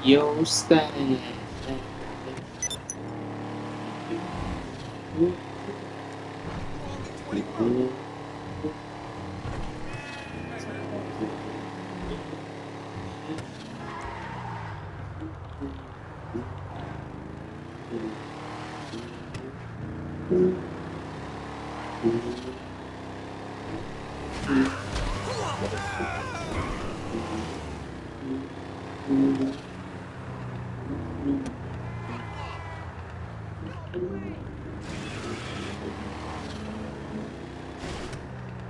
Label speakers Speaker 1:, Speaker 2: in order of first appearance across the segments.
Speaker 1: You stand.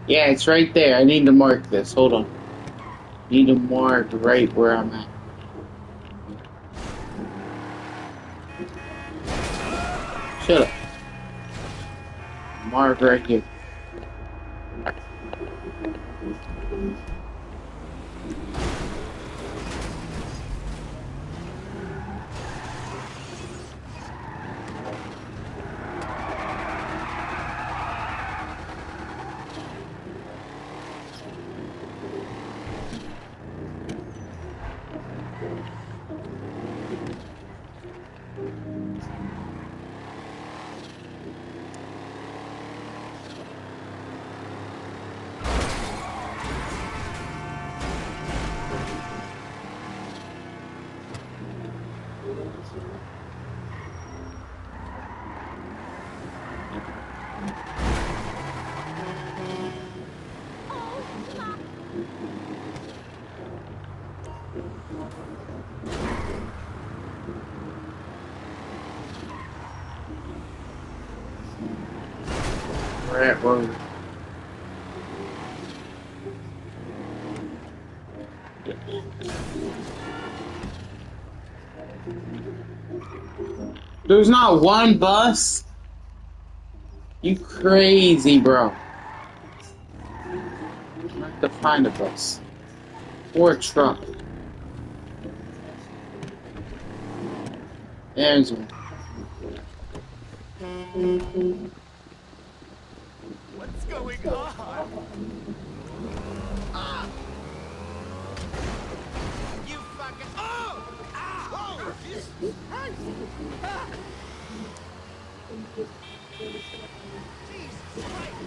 Speaker 1: Yeah, it's right there. I need to mark this. Hold on. Need to mark right where I'm at. Shut up. Mark right here. Right where. There's not one bus? You crazy, bro. I have to find a bus. Or a truck. There's one.
Speaker 2: What's going on? Ah! You fucking... Oh! Ah! Oh, Jesus Christ! Ah! Jesus Christ! Jesus Christ!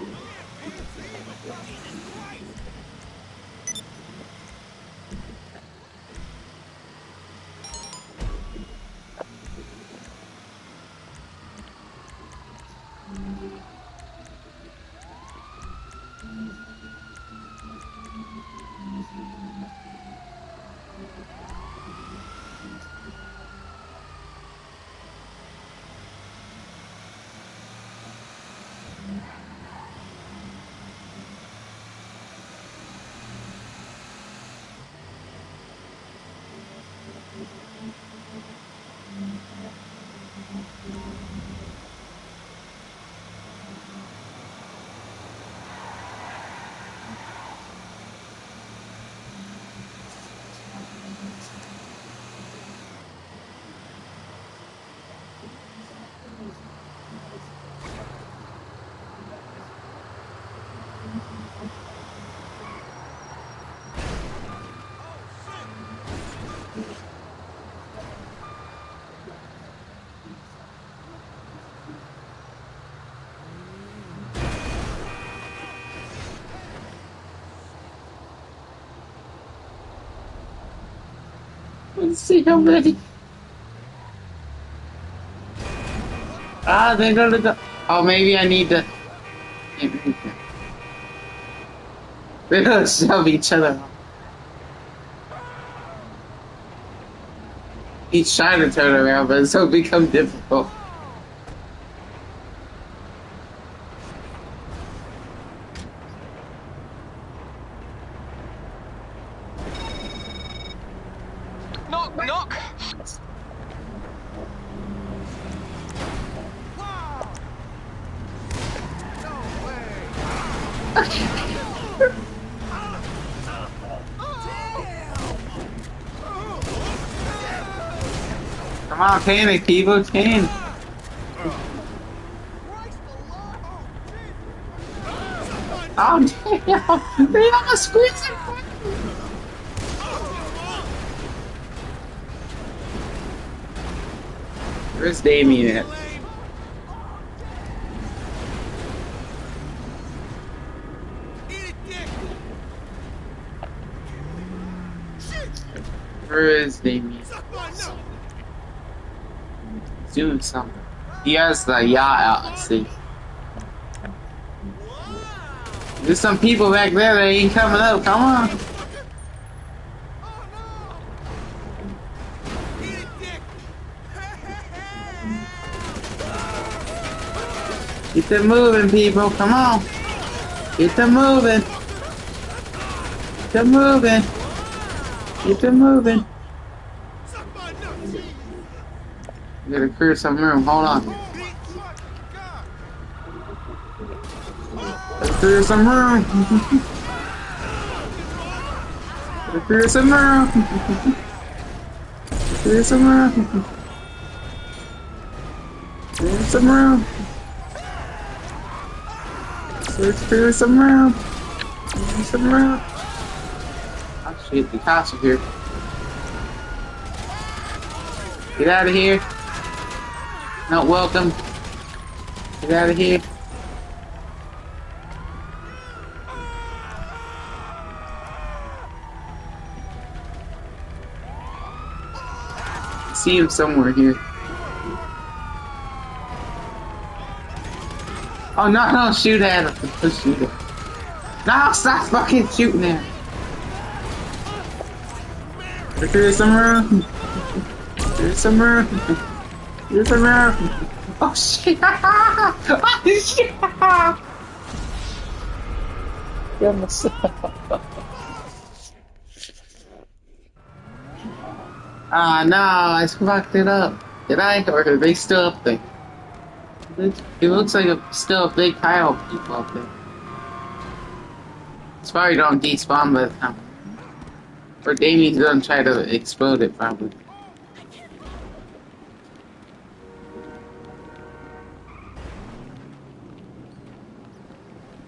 Speaker 1: Let's see how many. Ah, they're gonna go. Oh, maybe I need to. They're gonna shove each other. He's trying to turn around, but it's gonna become difficult.
Speaker 2: Knock, knock!
Speaker 1: Come on, panic, people, panic. Oh, damn! They almost squeezed it. Where's Damien at?
Speaker 2: Eat it, dick! Shit!
Speaker 1: Where is Damien?
Speaker 2: Suck my nut!
Speaker 1: He's doing something. He has the yacht out at sea.
Speaker 2: Wow!
Speaker 1: There's some people back there that ain't coming up. Come on.
Speaker 2: Motherfucker! Oh no! Eat it, dick!
Speaker 1: Get them moving, people. Come on. Get them moving. Get them moving. Get them moving.
Speaker 2: Suck my nuts!
Speaker 1: We gotta clear some room. Hold on. Let's clear some room. Let's clear some room. Let's clear some room. Clear some room. Let's clear some room. Clear some room. Oh shit, the cops are here. Get out of here. Not welcome. Get out of here. See him somewhere here. Oh no, no, shoot at him. Let's shoot him. No, stop fucking shooting at him. There's some room. There's some room. There's some room. Oh shit! Oh shit! Kill myself. Ah, no, I fucked it up. Did I? Or are they still up there? It looks like still a big pile of people up there. It's probably don't despawn by the time. Or Damien's gonna try to explode it, probably.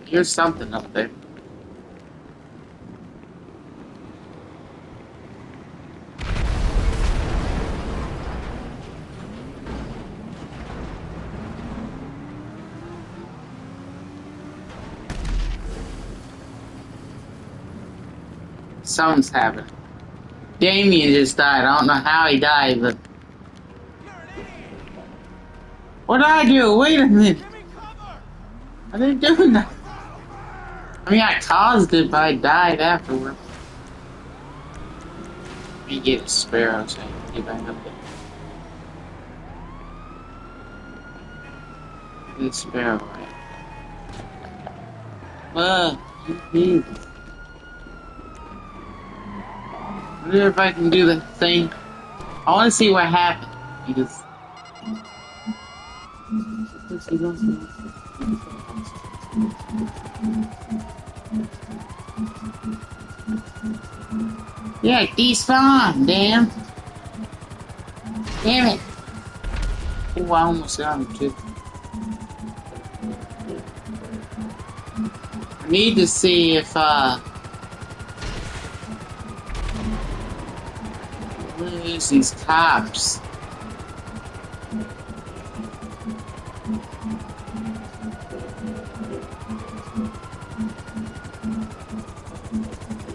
Speaker 1: Here's something up there. Something's happening. Damien just died. I don't know how he died, but... What did I do? Wait a minute. I didn't do nothing. I mean, I caused it, but I died afterward. Let me get a sparrow so I can get back up there. Get a sparrow, right? Jesus. I wonder if I can do the thing. I want to see what happened because. Yeah, despawn, damn. Damn it. Oh, I almost got him too. I need to see if where's these cops?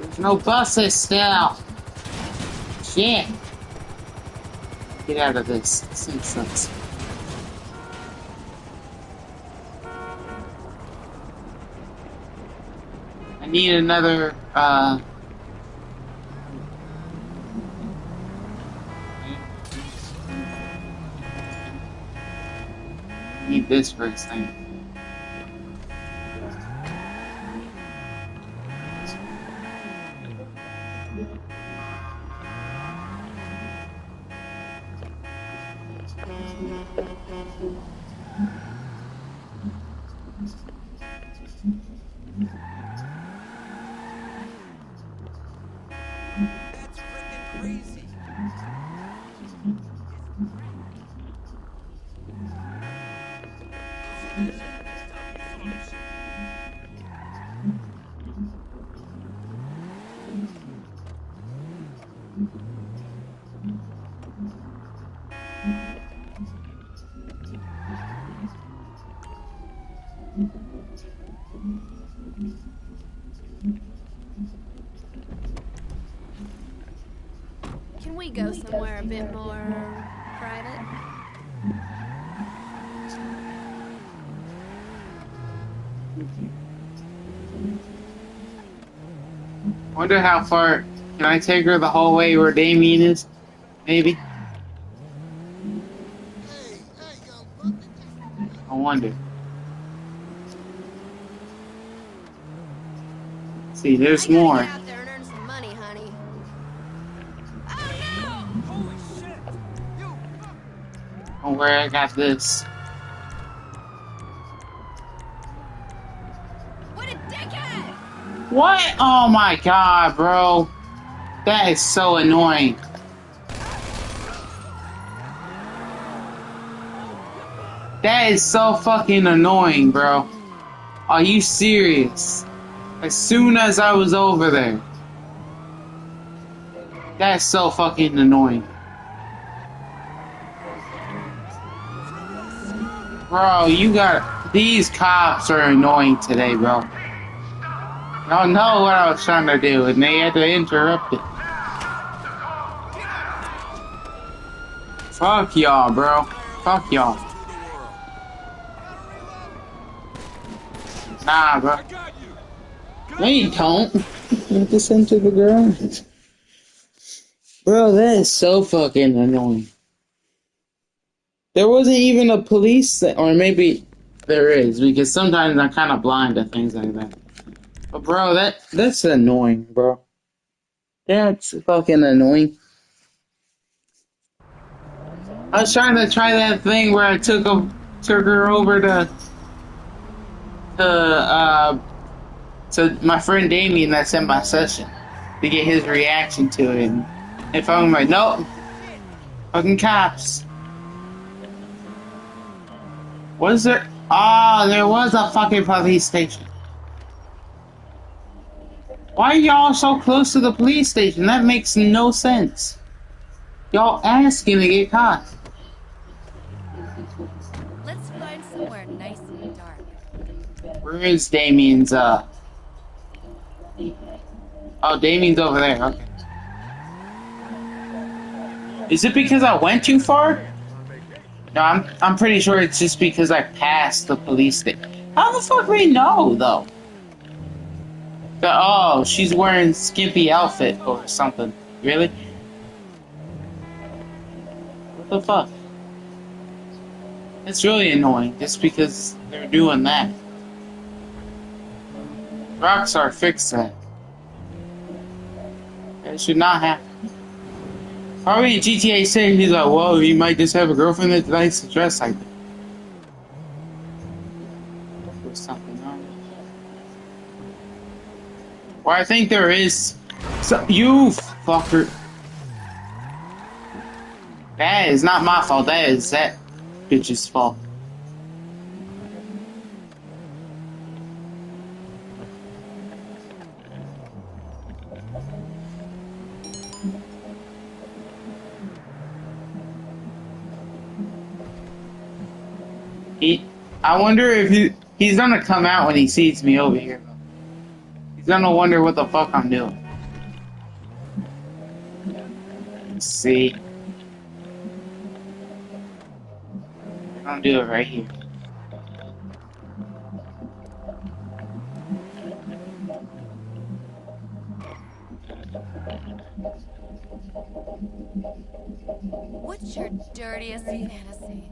Speaker 1: There's no buses still. Shit. Get out of this. This thing sucks. I need another, need this for this thing.
Speaker 2: That's freaking crazy.
Speaker 3: go somewhere a bit more private?
Speaker 1: Wonder how far. Can I take her the whole way where Damien is? Maybe. I wonder. See, there's
Speaker 3: I gotta
Speaker 1: more.
Speaker 3: get out there and earn some money, honey. Oh no!
Speaker 2: Holy shit! You!
Speaker 1: Oh, where I got this.
Speaker 3: What a dickhead!
Speaker 1: What? Oh my god, bro. That is so annoying. That is so fucking annoying, bro. Are you serious? As soon as I was over there. That's so fucking annoying. Bro, you got... These cops are annoying today, bro. I don't know what I was trying to do, and they had to interrupt it. Fuck y'all, bro. Fuck y'all. Nah, bro. No, you don't. You just enter the garage. Bro, that is so fucking annoying. There wasn't even a police, or maybe there is, because sometimes I'm kind of blind to things like that. But bro, that's annoying, bro. That's fucking annoying. I was trying to try that thing where I took her over to my friend Damien that's in my session to get his reaction to it. And if I'm like, nope, fucking cops. Was there? Ah, there was a fucking police station. Why are y'all so close to the police station? That makes no sense. Y'all asking to get caught.
Speaker 3: Let's find somewhere nice and dark.
Speaker 1: Where is Damien's, Oh, Damien's over there, okay. Is it because I went too far? No, I'm pretty sure it's just because I passed the police station. How the fuck we know, though? Oh, she's wearing skimpy outfit or something. Really? What the fuck? It's really annoying, just because they're doing that. Rockstar fixed that. It should not happen. Probably in GTA 6, he's like, whoa, you might just have a girlfriend that likes to dress like that. Or something, right? Well, I think there is... You fucker. That is not my fault, that is that bitch's fault. I wonder if he's gonna come out when he sees me over here. He's gonna wonder what the fuck I'm doing. Let's see. I'm gonna do it right here.
Speaker 3: What's your dirtiest fantasy?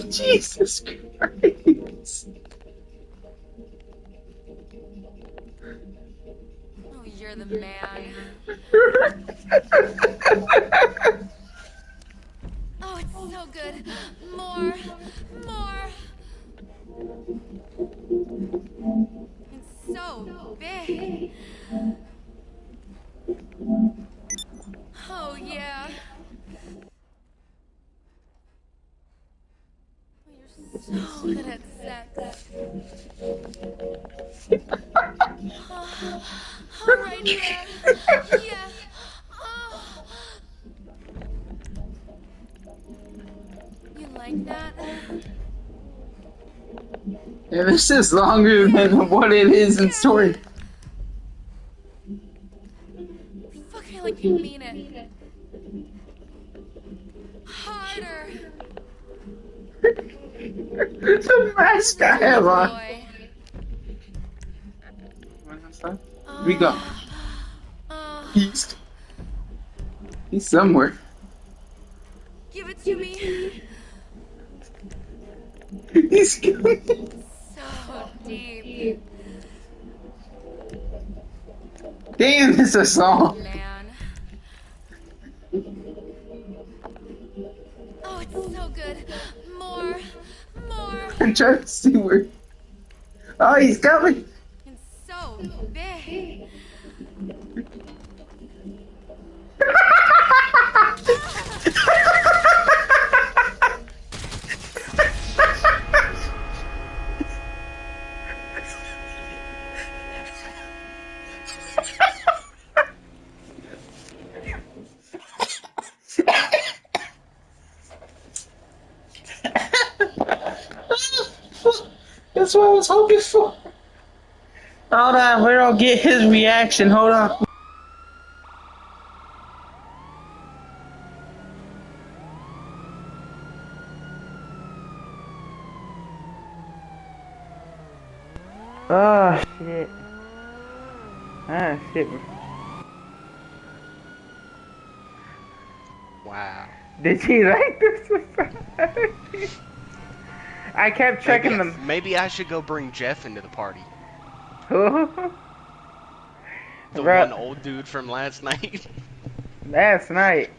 Speaker 1: Jesus Christ.
Speaker 3: Oh, you're the man. Oh, it's so good. More. It's so big. Oh, yeah. Oh, you're so good at sex. Oh, right there. Yeah. Oh. You like that?
Speaker 1: And this is longer than what it is in story.
Speaker 3: Fuck it like you mean it. Harder.
Speaker 1: The mask I have on.
Speaker 3: Boy.
Speaker 1: We go. He's somewhere.
Speaker 3: Give it to me.
Speaker 1: He's coming.
Speaker 3: So deep,
Speaker 1: Damn, it's a song.
Speaker 3: man. Oh, it's so good. More.
Speaker 1: I'm trying to see where. Oh, he's coming.
Speaker 3: It's so big.
Speaker 1: That's what I was hoping for. Hold on, where I'll get his reaction. Hold on. Oh shit. Ah shit.
Speaker 4: Wow.
Speaker 1: Did he like this? I kept checking them.
Speaker 4: Maybe I should go bring Jeff into the party.
Speaker 1: The
Speaker 4: one old dude from last night.
Speaker 1: Last night.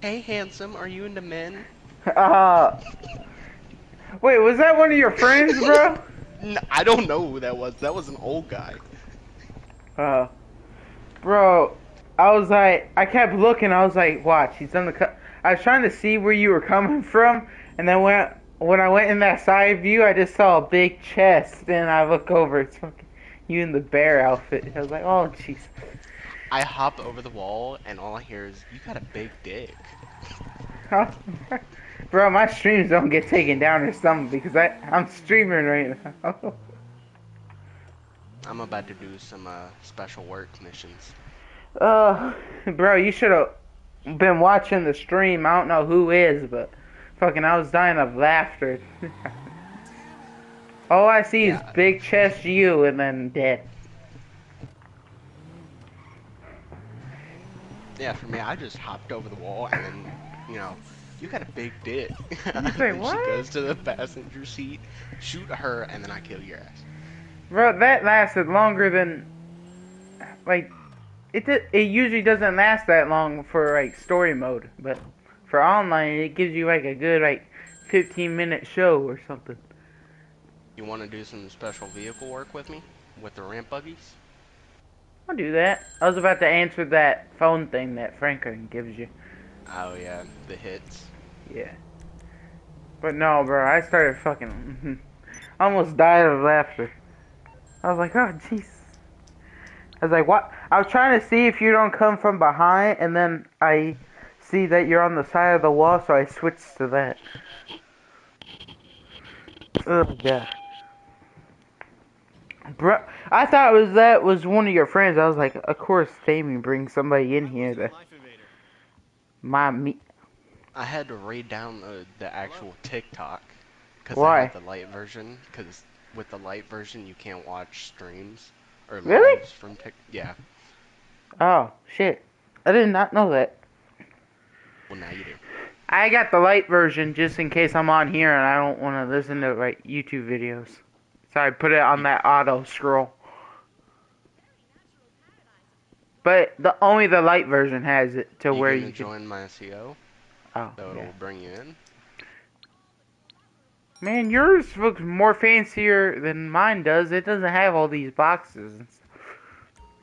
Speaker 4: Hey, handsome, are you into men?
Speaker 1: Wait, was that one of your friends, bro?
Speaker 4: No, I don't know who that was. That was an old guy.
Speaker 1: Bro, I was like, I kept looking. I was like, watch, he's on the. I was trying to see where you were coming from, and then when I went in that side view, I just saw a big chest, and I look over, it's fucking you in the bear outfit. I was like, oh jeez.
Speaker 4: I hop over the wall, and all I hear is, you got a big dick.
Speaker 1: Bro, my streams don't get taken down or something because I'm streaming right now.
Speaker 4: I'm about to do some special work missions.
Speaker 1: Bro, you should have been watching the stream. I don't know who is, but fucking I was dying of laughter. All I see is big chest you and then dead.
Speaker 4: Yeah, for me, I just hopped over the wall and then, you know, you got a big dick.
Speaker 1: Say
Speaker 4: And
Speaker 1: what?
Speaker 4: she goes to the passenger seat, shoot her, and then I kill your ass.
Speaker 1: Bro, that lasted longer than like it usually doesn't last that long for like story mode, but for online it gives you like a good like 15-minute show or something.
Speaker 4: You want to do some special vehicle work with me? With the ramp buggies?
Speaker 1: I'll do that. I was about to answer that phone thing that Franklin gives you.
Speaker 4: Oh yeah, the hits.
Speaker 1: Yeah. But no, bro, I started fucking almost died of laughter. I was like, oh jeez. I was like, what? I was trying to see if you don't come from behind, and then I see that you're on the side of the wall, so I switched to that. Oh god. Bro, I thought that was one of your friends. I was like, of course, Tammy brings somebody in here to me.
Speaker 4: I had to re-download the actual TikTok because I
Speaker 1: Why?
Speaker 4: had the light version. Because with the light version, you can't watch streams or
Speaker 1: Really?
Speaker 4: lives from TikTok. Yeah.
Speaker 1: Oh shit! I did not know that.
Speaker 4: Well, now you do.
Speaker 1: I got the light version just in case I'm on here and I don't want to listen to like YouTube videos. So I put it on that auto scroll. But only the light version has it to where you can
Speaker 4: join my SEO,
Speaker 1: Oh,
Speaker 4: so
Speaker 1: yeah.
Speaker 4: it'll bring you in.
Speaker 1: Man, yours looks more fancier than mine does. It doesn't have all these boxes and stuff.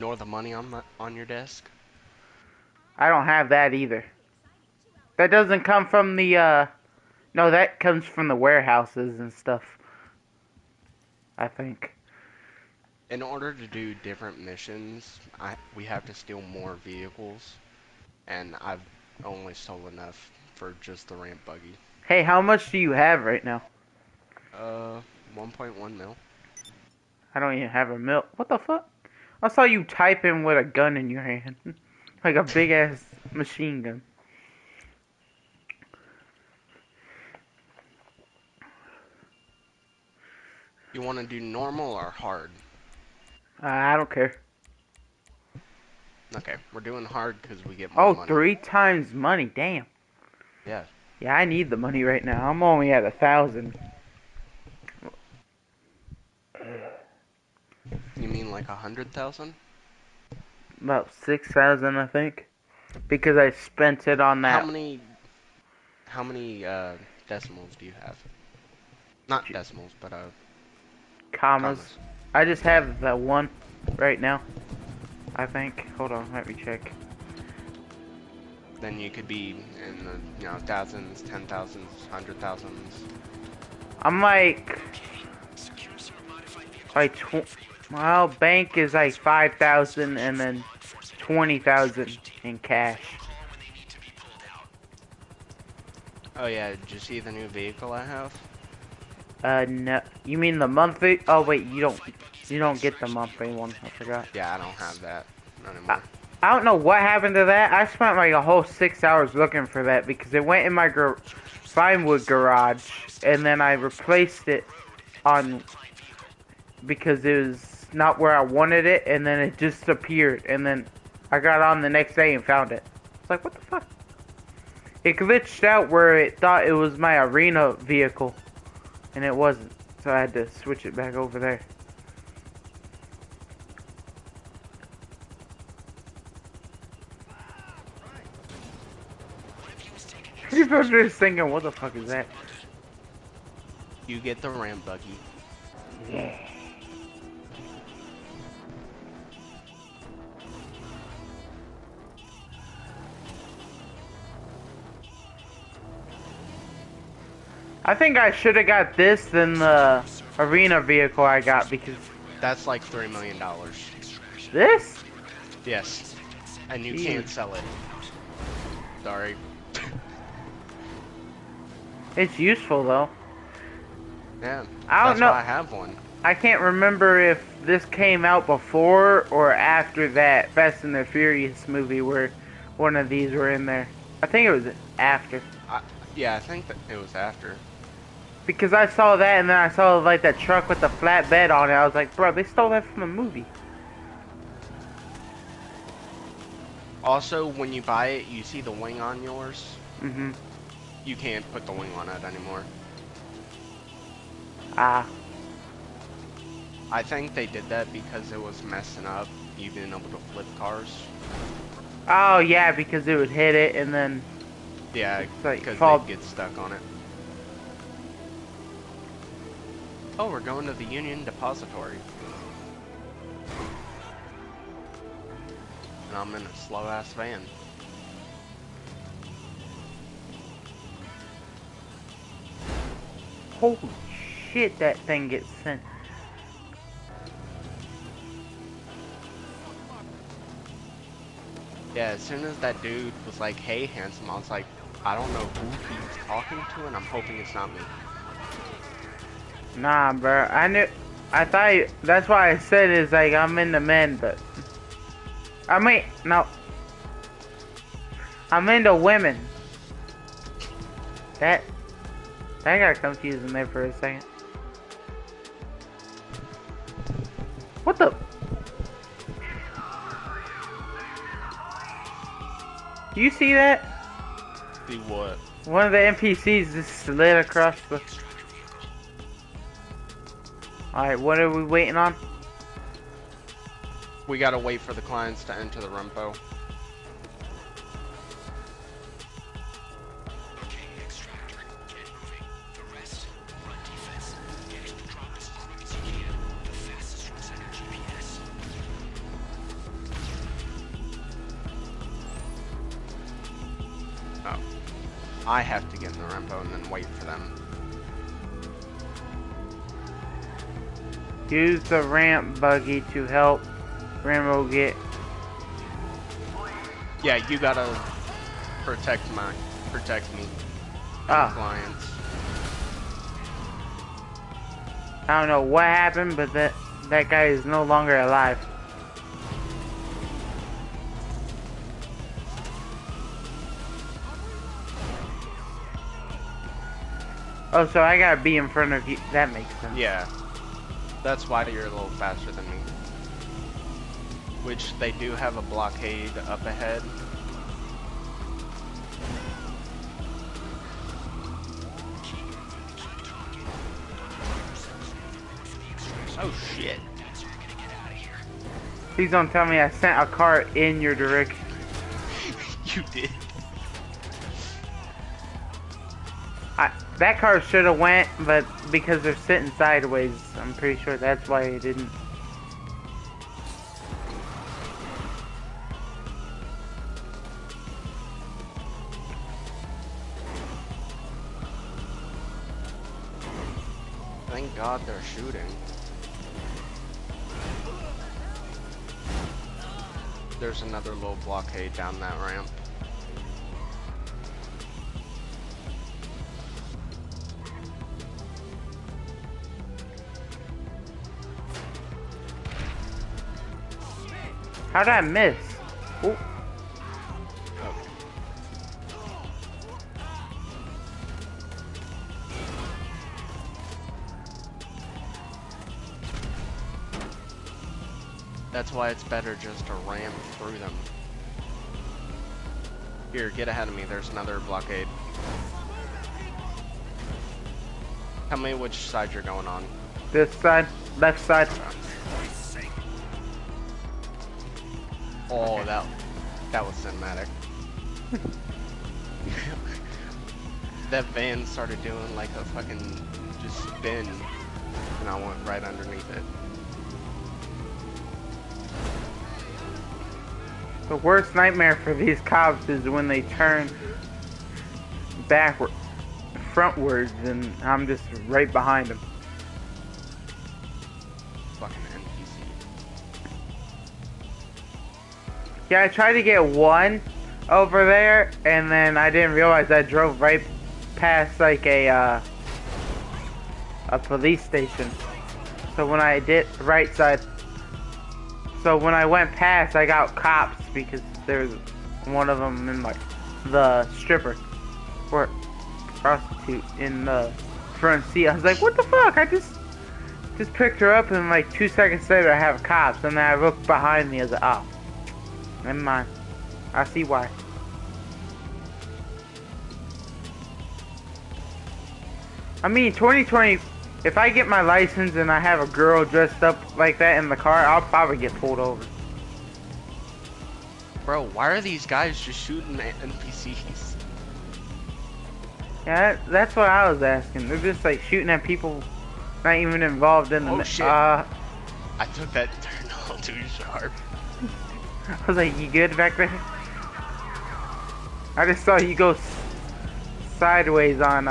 Speaker 4: Nor the money on your desk.
Speaker 1: I don't have that either. That doesn't come from the no, that comes from the warehouses and stuff. I think.
Speaker 4: In order to do different missions, we have to steal more vehicles, and I've only stole enough for just the ramp buggy.
Speaker 1: Hey, how much do you have right now?
Speaker 4: 1.1 mil.
Speaker 1: I don't even have a milk. What the fuck? I saw you typing with a gun in your hand. Like a big ass machine gun.
Speaker 4: You want to do normal or hard?
Speaker 1: I don't care.
Speaker 4: Okay, we're doing hard because we get more money.
Speaker 1: 3 times money. Damn.
Speaker 4: Yeah.
Speaker 1: Yeah, I need the money right now. I'm only at 1,000.
Speaker 4: You mean like 100,000?
Speaker 1: About 6,000, I think. Because I spent it on that.
Speaker 4: How many decimals do you have? Not decimals, but
Speaker 1: Commas. I just have the one right now. I think. Hold on, let me check.
Speaker 4: Then you could be in the thousands, 10,000s, 100,000s.
Speaker 1: I'm like well, bank is like 5,000 and then 20,000 in cash.
Speaker 4: Oh yeah, did you see the new vehicle I have?
Speaker 1: No. You mean the monthly? Oh wait, you don't get the monthly one. I forgot.
Speaker 4: Yeah, I don't have that anymore.
Speaker 1: I don't know what happened to that. I spent like a whole 6 hours looking for that because it went in my Vinewood garage, and then I replaced it because it was not where I wanted it, and then it just appeared, and then I got on the next day and found it. It's like, what the fuck? It glitched out where it thought it was my arena vehicle, and it wasn't, so I had to switch it back over there. People are just thinking, what the fuck is that?
Speaker 4: You get the ram buggy.
Speaker 1: Yeah. I think I should have got this than the arena vehicle I got because...
Speaker 4: That's like $3 million.
Speaker 1: This?
Speaker 4: Yes. And you
Speaker 1: Jeez.
Speaker 4: can't sell it. Sorry.
Speaker 1: It's useful though.
Speaker 4: Yeah.
Speaker 1: I don't know.
Speaker 4: Why I have one.
Speaker 1: I can't remember if this came out before or after that Fast and the Furious movie where one of these were in there. I think it was after.
Speaker 4: Yeah, I think that it was after.
Speaker 1: Because I saw that and then I saw like that truck with the flat bed on it. I was like, bro, they stole that from the movie.
Speaker 4: Also, when you buy it, you see the wing on yours.
Speaker 1: Mm-hmm.
Speaker 4: You can't put the wing on it anymore.
Speaker 1: Ah.
Speaker 4: I think they did that because it was messing up you being able to flip cars.
Speaker 1: Oh yeah, because it would hit it and then...
Speaker 4: Yeah,
Speaker 1: like
Speaker 4: because
Speaker 1: fall...
Speaker 4: they'd get stuck on it. Oh, we're going to the Union Depository. And I'm in a slow-ass van.
Speaker 1: Holy shit, that thing gets sent.
Speaker 4: Yeah, as soon as that dude was like, hey, handsome, I was like, I don't know who he's talking to, and I'm hoping it's not me.
Speaker 1: Nah, bro. I thought, that's why I said is like, I'm into men, but... I mean, no. I'm into women. That got confusing there for a second. What the? Do you see that?
Speaker 4: See what?
Speaker 1: One of the NPCs just slid across the... Alright, what are we waiting on?
Speaker 4: We gotta wait for the clients to enter the Rumpo. Oh. I have to get in the Rumpo and then wait for them.
Speaker 1: Use the ramp buggy to help Rambo get...
Speaker 4: Yeah, you gotta protect me. Clients.
Speaker 5: I don't know what happened, but that guy is no longer alive. Oh, so I gotta be in front of you. That makes sense.
Speaker 4: Yeah. That's why you're a little faster than me. Which they do have a blockade up ahead. Oh shit.
Speaker 5: Please don't tell me I sent a car in your direction.
Speaker 4: You did.
Speaker 5: That car should have went, but because they're sitting sideways, I'm pretty sure that's why it didn't.
Speaker 4: Thank God they're shooting. There's another little blockade down that ramp.
Speaker 5: How did I miss? Ooh.
Speaker 4: That's why it's better just to ram through them. Here, get ahead of me. There's another blockade. Tell me which side you're going on.
Speaker 5: This side, left side.
Speaker 4: Oh, that was cinematic. That van started doing like a fucking just spin, and I went right underneath it.
Speaker 5: The worst nightmare for these cops is when they turn backward, frontwards, and I'm just right behind them.
Speaker 4: Fucking NPC.
Speaker 5: Yeah, I tried to get one over there, and then I didn't realize I drove right past like a police station. So when I did right side, so when I went past, I got cops because there's one of them in like the stripper or prostitute in the front seat. I was like, what the fuck? I just picked her up, and like 2 seconds later I have cops, and then I looked behind me. I was like, oh, never mind. I see why. I mean, 2020, if I get my license and I have a girl dressed up like that in the car, I'll probably get pulled over.
Speaker 4: Bro, why are these guys just shooting at NPCs?
Speaker 5: Yeah, that's what I was asking. They're just like shooting at people not even involved in the...
Speaker 4: Oh shit. I took that turn all too sharp.
Speaker 5: I was like, you good back there? I just saw you go sideways on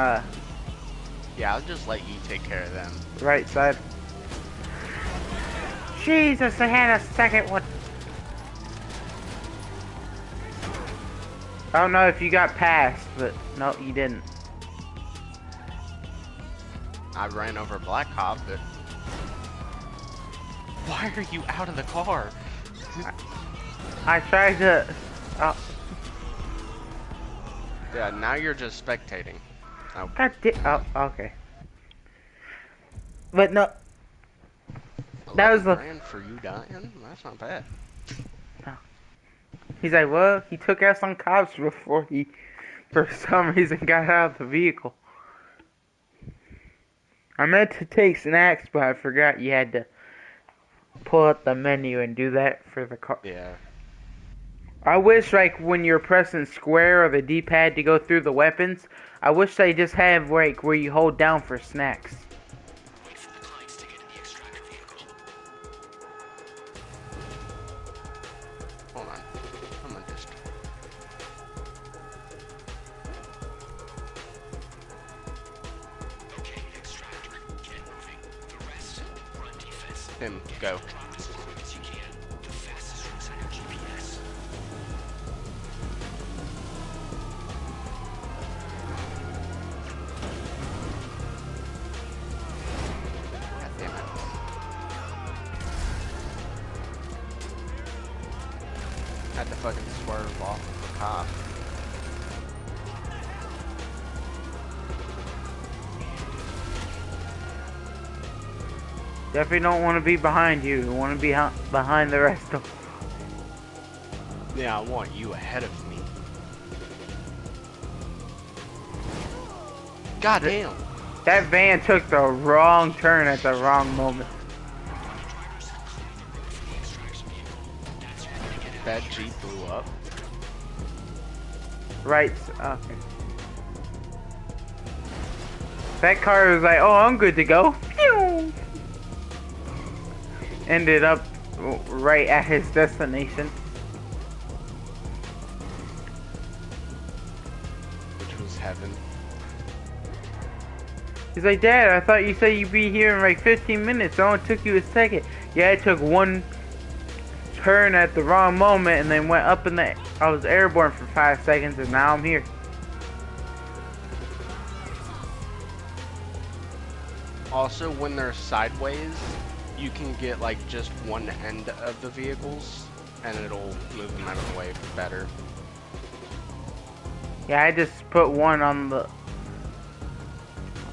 Speaker 4: Yeah, I'll just let you take care of them.
Speaker 5: right side. Jesus, I had a second one. I don't know if you got past, but no, you didn't.
Speaker 4: I ran over Black Cop, but... Why are you out of the car?
Speaker 5: I tried to...
Speaker 4: Yeah, now you're just spectating. Oh.
Speaker 5: Oh, okay. But no... That was the...
Speaker 4: Grand for you dying? That's not bad.
Speaker 5: He's like, well, he took out some cops before he, for some reason, got out of the vehicle. I meant to take snacks, but I forgot you had to pull up the menu and do that for the car.
Speaker 4: Yeah.
Speaker 5: I wish, like, when you're pressing square or the D-pad to go through the weapons, I wish they just have, like, where you hold down for snacks.
Speaker 4: Hold on. I'm gonna just... Tim, go. Had to fucking swerve off of the cop.
Speaker 5: Definitely don't want to be behind you. You want to be behind the rest of them.
Speaker 4: Yeah, I want you ahead of me. God damn.
Speaker 5: That van took the wrong turn at the wrong moment.
Speaker 4: That Jeep blew up.
Speaker 5: Right. Okay. That car was like, oh, I'm good to go. Pew! Ended up right at his destination.
Speaker 4: Which was heaven.
Speaker 5: He's like, Dad, I thought you said you'd be here in like 15 minutes. It only took you a second. Yeah, it took one turn at the wrong moment and then went up in the... I was airborne for 5 seconds and now I'm here.
Speaker 4: Also, when they're sideways, you can get like just one end of the vehicles and it'll move them out of the way better.
Speaker 5: Yeah, I just put one on the...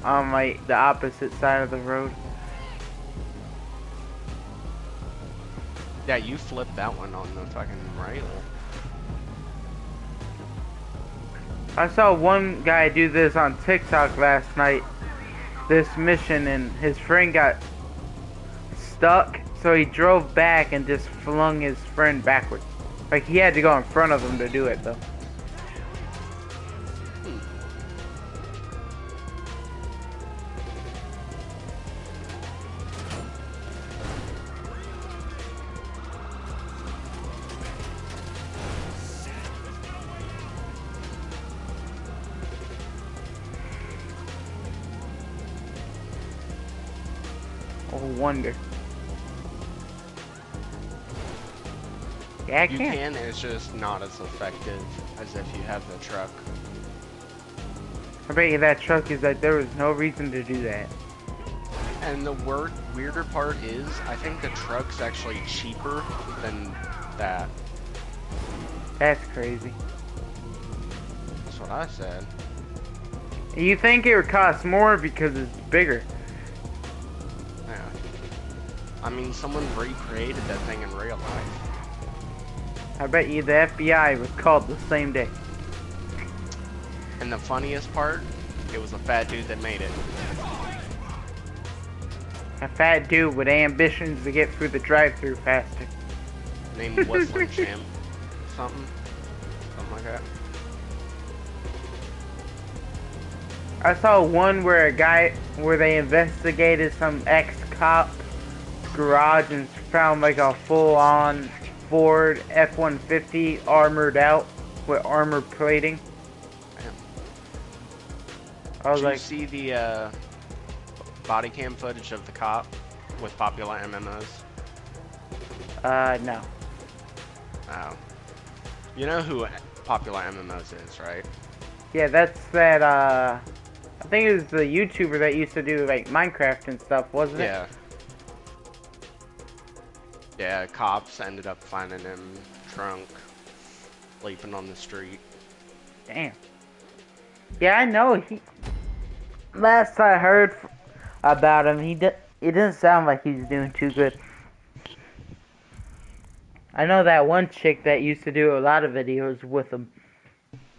Speaker 5: on like the opposite side of the road.
Speaker 4: Yeah, you flipped that one on the fucking rail.
Speaker 5: I saw one guy do this on TikTok last night. This mission, and his friend got stuck, so he drove back and just flung his friend backwards. Like, he had to go in front of him to do it, though. Oh, wonder. Yeah, I
Speaker 4: You
Speaker 5: can't.
Speaker 4: can, it's just not as effective as if you have the truck.
Speaker 5: I bet you that truck is like, there was no reason to do that.
Speaker 4: And the weirder part is, I think the truck's actually cheaper than that.
Speaker 5: That's crazy.
Speaker 4: That's what I said.
Speaker 5: You think it would cost more because it's bigger.
Speaker 4: Yeah. I mean, someone recreated that thing in real life.
Speaker 5: I bet you the FBI was called the same day.
Speaker 4: And the funniest part, it was a fat dude that made it.
Speaker 5: A fat dude with ambitions to get through the drive-thru faster.
Speaker 4: Named Wesley Champ. Something like that.
Speaker 5: I saw one where they investigated some ex-cop garage and found like a full-on Ford F-150 armored out with armor plating.
Speaker 4: Damn.
Speaker 5: I was
Speaker 4: Did
Speaker 5: like,
Speaker 4: you see the body cam footage of the cop with popular MMOs?
Speaker 5: no.
Speaker 4: Oh. You know who popular MMOs is, right?
Speaker 5: Yeah, that's that, I think it was the YouTuber that used to do like Minecraft and stuff, wasn't it?
Speaker 4: Yeah. Yeah, cops ended up finding him drunk, sleeping on the street.
Speaker 5: Damn. Yeah, I know. Last I heard about him, it doesn't sound like he's doing too good. I know that one chick that used to do a lot of videos with him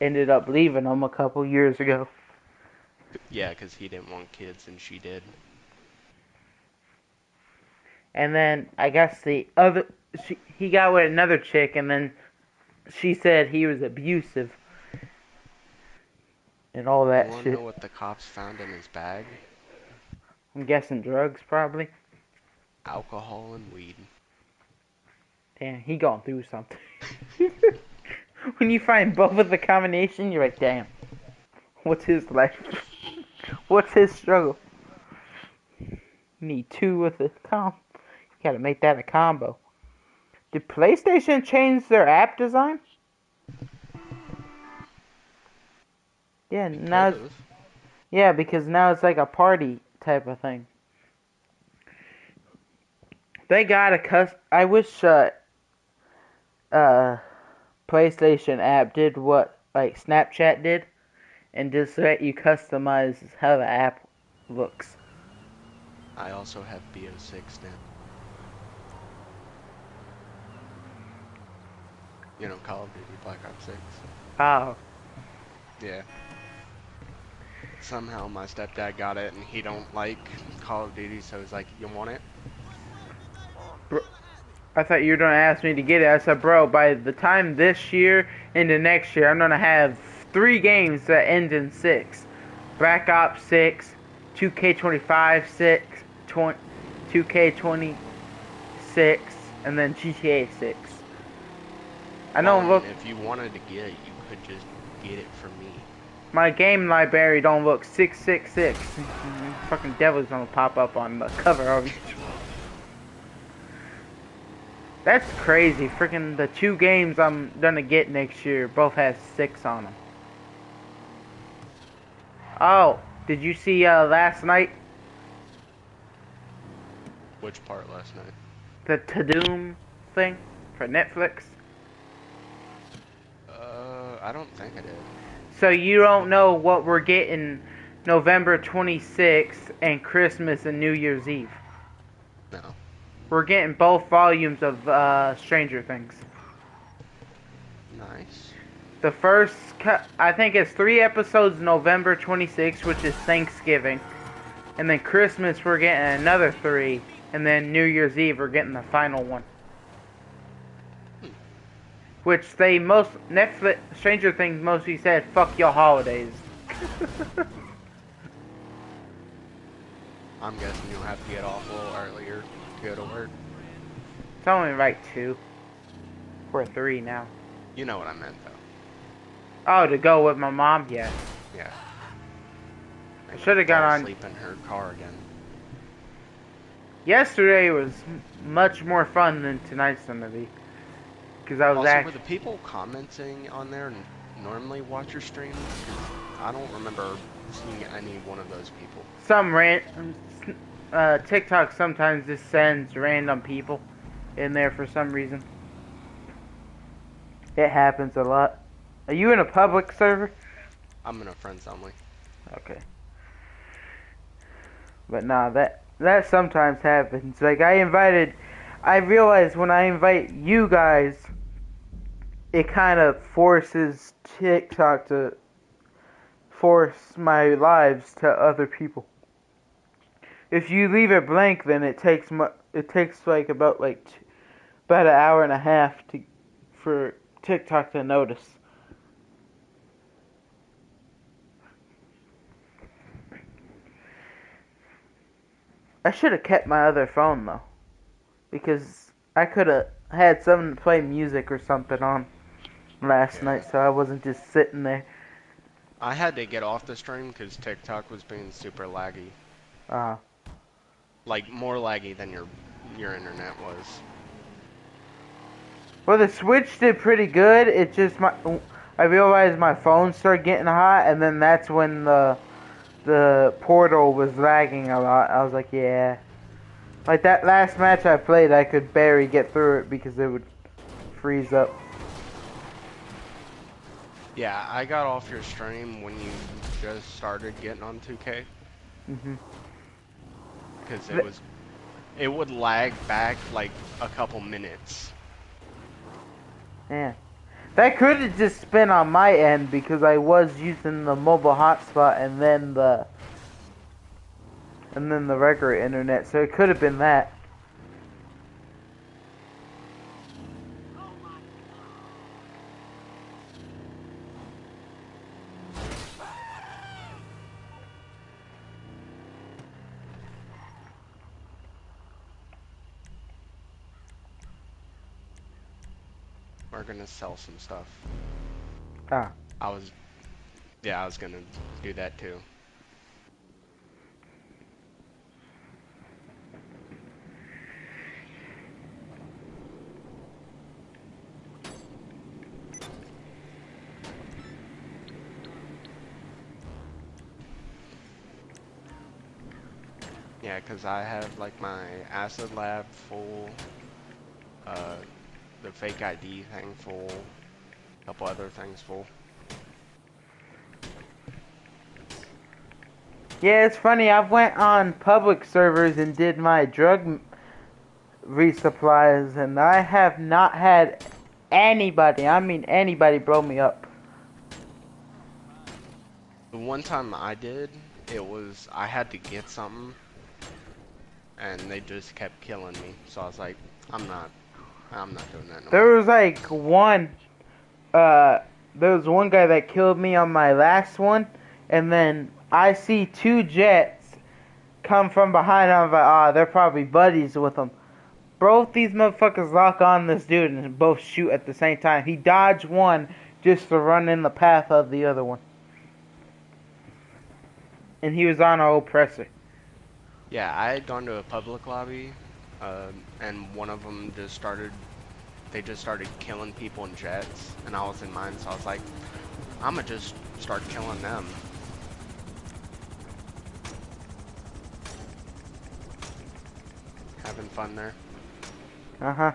Speaker 5: ended up leaving him a couple years ago.
Speaker 4: Yeah, because he didn't want kids and she did.
Speaker 5: And then I guess he got with another chick, and then she said he was abusive and all that
Speaker 4: You wanna
Speaker 5: shit.
Speaker 4: know what the cops found in his bag?
Speaker 5: I'm guessing drugs, probably.
Speaker 4: Alcohol and weed.
Speaker 5: Damn, he gone through something. When you find both of the combination, you're like, damn. What's his life? What's his struggle? You need two with the combo. You gotta make that a combo. Did PlayStation change their app design? Yeah, now it's,
Speaker 4: Could've.
Speaker 5: yeah, because now it's like a party type of thing. They got a I wish PlayStation app did what like Snapchat did, and just let you customize how the app looks.
Speaker 4: I also have BO6 now. You know, Call of Duty Black Ops 6.
Speaker 5: Oh,
Speaker 4: Yeah. Somehow my stepdad got it and he don't like Call of Duty, so he's like, you want it?
Speaker 5: I thought you were gonna ask me to get it. I said, bro, by the time this year into next year, I'm gonna have 3 games that end in 6. Black Ops 6, 2K25 6, 2K26, and then GTA 6. I know.
Speaker 4: Well,
Speaker 5: Look,
Speaker 4: if you wanted to get it, you could just get it from me.
Speaker 5: my game library don't look 666. Fucking devil's gonna pop up on the cover of it. That's crazy. Freaking the 2 games I'm gonna get next year both have 6 on them. Oh, did you see last night
Speaker 4: Which part last night?
Speaker 5: the Tadoom thing for Netflix?
Speaker 4: I don't think I did.
Speaker 5: So you don't know what we're getting November 26th and Christmas and New Year's Eve.
Speaker 4: No.
Speaker 5: We're getting both volumes of Stranger Things.
Speaker 4: Nice.
Speaker 5: The first, I think it's 3 episodes November 26th, which is Thanksgiving. And then Christmas we're getting another 3. And then New Year's Eve we're getting the final one. Which Netflix, Stranger Things mostly said, fuck your holidays.
Speaker 4: I'm guessing you'll have to get off a little earlier to go to work.
Speaker 5: It's only like 2. Or 3 now.
Speaker 4: You know what I meant, though.
Speaker 5: Oh, to go with my mom? Yeah.
Speaker 4: Yeah.
Speaker 5: I should've got on-
Speaker 4: Sleep in her car again.
Speaker 5: Yesterday was much more fun than tonight's gonna be. Because I was
Speaker 4: Also,
Speaker 5: actually...
Speaker 4: were the people commenting on there normally watch your streams? 'Cause I don't remember seeing any one of those people.
Speaker 5: Some TikTok sometimes just sends random people in there for some reason. It happens a lot. Are you in a public server?
Speaker 4: I'm in a friends only.
Speaker 5: Okay. But nah, that sometimes happens. Like I realize when I invite you guys, it kind of forces TikTok to force my lives to other people. If you leave it blank, then it takes like about an hour and a half for TikTok to notice. I should have kept my other phone though, because I could have had someone play music or something on last night, so I wasn't just sitting there.
Speaker 4: I had to get off the stream because TikTok was being super laggy. Like, more laggy than your internet was.
Speaker 5: Well, the Switch did pretty good. It just I realized my phone started getting hot, and then that's when the Portal was lagging a lot. I was like, yeah. Like that last match I played, I could barely get through it because it would freeze up.
Speaker 4: Yeah, I got off your stream when you just started getting on 2K. Because it would lag back like a couple minutes.
Speaker 5: Yeah. That could have just been on my end because I was using the mobile hotspot and then the regular internet, so it could have been that.
Speaker 4: We're gonna sell some stuff.
Speaker 5: Ah.
Speaker 4: I was gonna do that too. Yeah, because I have like my acid lab full, the fake ID thing full, Couple other things full.
Speaker 5: Yeah, it's funny. I went on public servers and did my drug resupplies, and I have not had anybody, I mean anybody, blow me up.
Speaker 4: The one time I did, it was I had to get something, and they just kept killing me. So I was like, I'm not doing that no
Speaker 5: There
Speaker 4: more.
Speaker 5: was like there was one guy that killed me on my last one, and then I see two jets come from behind. I'm like, ah, they're probably buddies with them. Both these motherfuckers lock on this dude and both shoot at the same time. He dodged one just to run in the path of the other one. And he was on our oppressor.
Speaker 4: Yeah, I had gone to a public lobby, and one of them they just started killing people in jets, and I was in mine, so I was like, I'ma just start killing them. Having fun there.
Speaker 5: Uh-huh.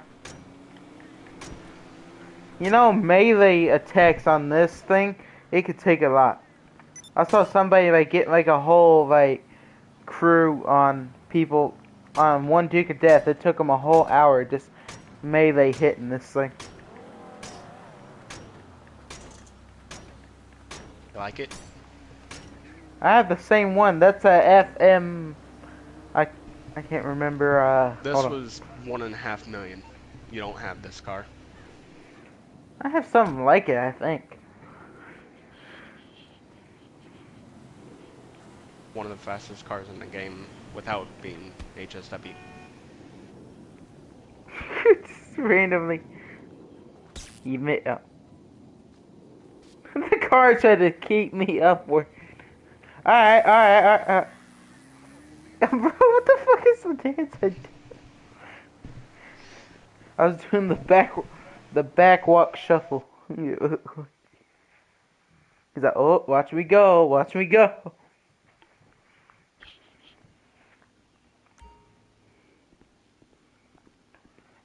Speaker 5: You know, melee attacks on this thing, it could take a lot. I saw somebody like get like a whole like crew on people on one Duke of Death. It took them a whole hour just melee hitting this thing.
Speaker 4: You like it?
Speaker 5: I have the same one. That's a FM. I can't remember.
Speaker 4: This
Speaker 5: Hold on.
Speaker 4: was 1.5 million. You don't have this car.
Speaker 5: I have something like it, I think.
Speaker 4: One of the fastest cars in the game without being HSW.
Speaker 5: Just randomly. The car tried to keep me upward. Alright. Bro, what the fuck is the dance I did? I was doing the back walk shuffle. He's like, oh, watch me go.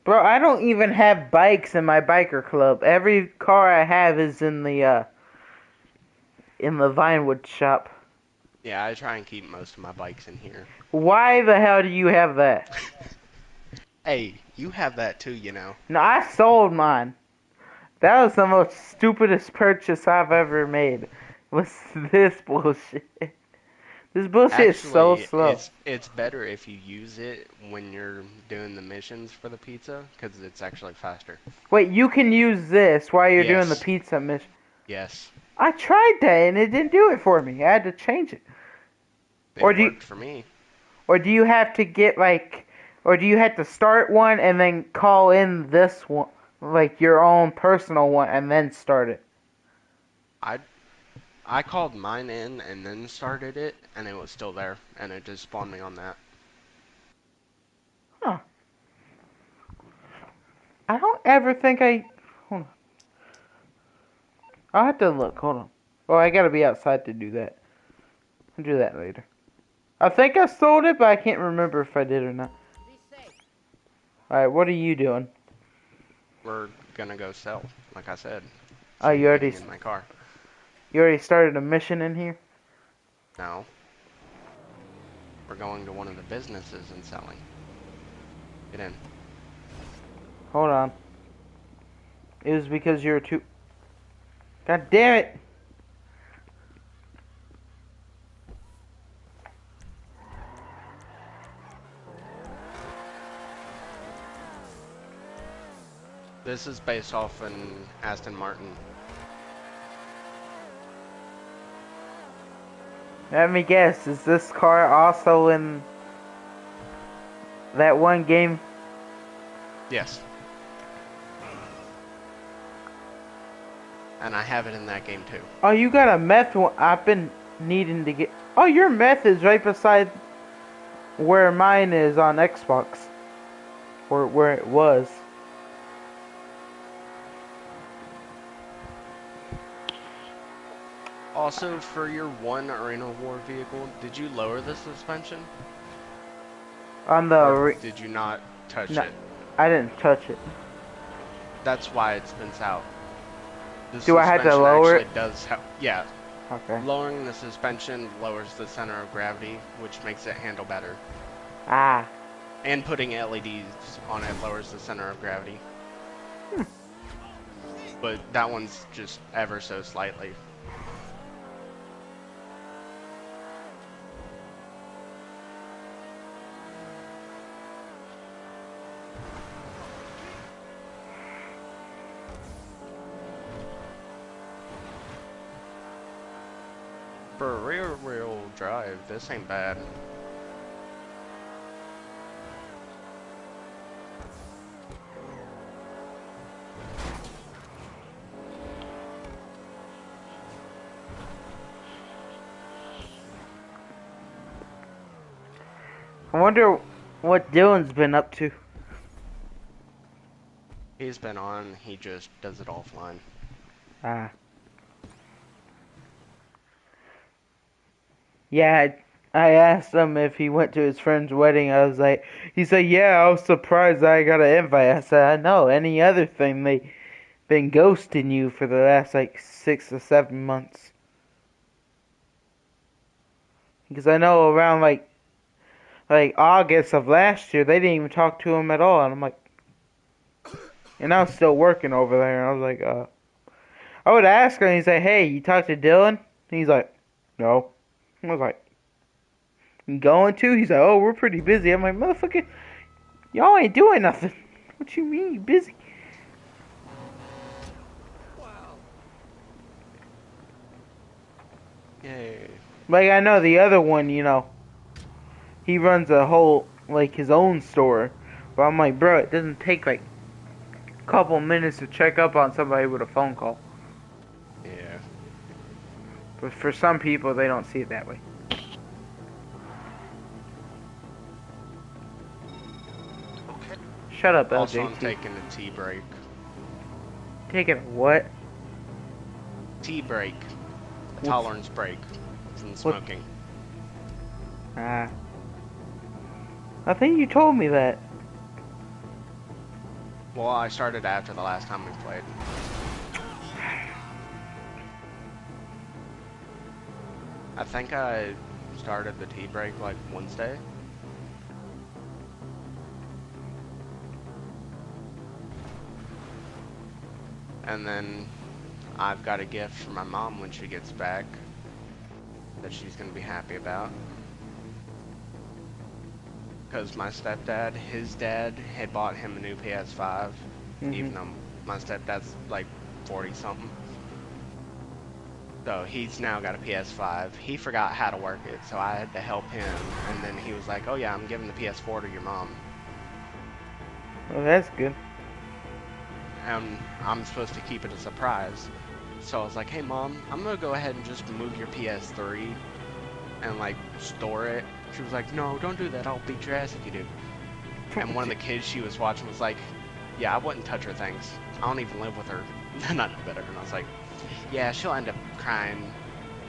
Speaker 5: Bro, I don't even have bikes in my biker club. Every car I have is in the Vinewood shop.
Speaker 4: Yeah, I try and keep most of my bikes in here.
Speaker 5: Why the hell do you have that?
Speaker 4: Hey, you have that too, you know.
Speaker 5: No, I sold mine. That was the most stupidest purchase I've ever made. Was this bullshit? This bullshit is so slow.
Speaker 4: It's better if you use it when you're doing the missions for the pizza, because it's actually faster.
Speaker 5: Wait, you can use this while you're doing the
Speaker 4: Yes.
Speaker 5: pizza mission.
Speaker 4: Yes.
Speaker 5: I tried that and it didn't do it for me. I had to change it.
Speaker 4: It
Speaker 5: Or do you-
Speaker 4: worked for me.
Speaker 5: Or do you have to get or do you have to start one and then call in this one, like your own personal one, and then start it?
Speaker 4: I called mine in and then started it, and it was still there, and it just spawned me on that.
Speaker 5: Huh. I don't ever think hold on. I'll have to look, hold on. Oh, I gotta be outside to do that. I'll do that later. I think I sold it, but I can't remember if I did or not. Alright, what are you doing?
Speaker 4: We're gonna go sell, like I said.
Speaker 5: Oh, you already
Speaker 4: Getting in my car.
Speaker 5: started a mission in here?
Speaker 4: No. We're going to one of the businesses and selling. Get in.
Speaker 5: Hold on. It was because you were too... God damn it!
Speaker 4: This is based off an Aston Martin.
Speaker 5: Let me guess, is this car also in that one game?
Speaker 4: Yes. And I have it in that game too.
Speaker 5: Oh, you got a meth one. I've been needing to get... Oh, your meth is right beside where mine is on Xbox. Or where it was.
Speaker 4: Also, for your one Arena War vehicle, did you lower the suspension?
Speaker 5: On the...
Speaker 4: Or did you not touch
Speaker 5: No.
Speaker 4: it?
Speaker 5: I didn't touch it.
Speaker 4: That's why it spins out. The
Speaker 5: Do I have to
Speaker 4: suspension
Speaker 5: lower
Speaker 4: actually
Speaker 5: it?
Speaker 4: does help. Yeah,
Speaker 5: Okay.
Speaker 4: lowering the suspension lowers the center of gravity, which makes it handle better.
Speaker 5: Ah.
Speaker 4: And putting LEDs on it lowers the center of gravity. But that one's just ever so slightly. For a rear-wheel drive, this ain't bad.
Speaker 5: I wonder what Dylan's been up to.
Speaker 4: He's been on, he just does it offline.
Speaker 5: Ah. Yeah, I asked him if he went to his friend's wedding. I was like, he said, yeah, I was surprised I got an invite. I said, I know. Any other thing, they been ghosting you for the last like 6 or 7 months. Because I know around like August of last year, they didn't even talk to him at all. And I'm like, and I was still working over there. And I was like, I would ask him. He's like, hey, you talked to Dylan? And he's like, no. I was like, you going to? He's like, oh, we're pretty busy. I'm like, motherfucker, y'all ain't doing nothing. What you mean, you busy?
Speaker 4: Yay.
Speaker 5: Like, I know the other one, you know, he runs a whole, like, his own store. But I'm like, bro, it doesn't take, like, a couple minutes to check up on somebody with a phone call.
Speaker 4: Yeah.
Speaker 5: But for some people, they don't see it that way. Shut up,
Speaker 4: Also, I'm
Speaker 5: LJT.
Speaker 4: taking a tea break.
Speaker 5: Taking a what?
Speaker 4: Tea break.
Speaker 5: What's-
Speaker 4: Tolerance break from smoking.
Speaker 5: Ah. I think you told me that.
Speaker 4: Well, I started after the last time we played. I think I started the tea break like Wednesday. And then I've got a gift for my mom when she gets back that she's going to be happy about. Because my stepdad, his dad, had bought him a new PS5, even though my stepdad's like 40 something. So he's now got a PS5. He forgot how to work it, so I had to help him. And then he was like, oh yeah, I'm giving the PS4 to your mom.
Speaker 5: Oh, that's good.
Speaker 4: And I'm supposed to keep it a surprise. So I was like, hey mom, I'm gonna go ahead and just move your PS3 and like store it. She was like, no, don't do that, I'll beat your ass if you do. And one of the kids she was watching was like, yeah, I wouldn't touch her things. I don't even live with her. Not no better. And I was like, yeah, she'll end up crying,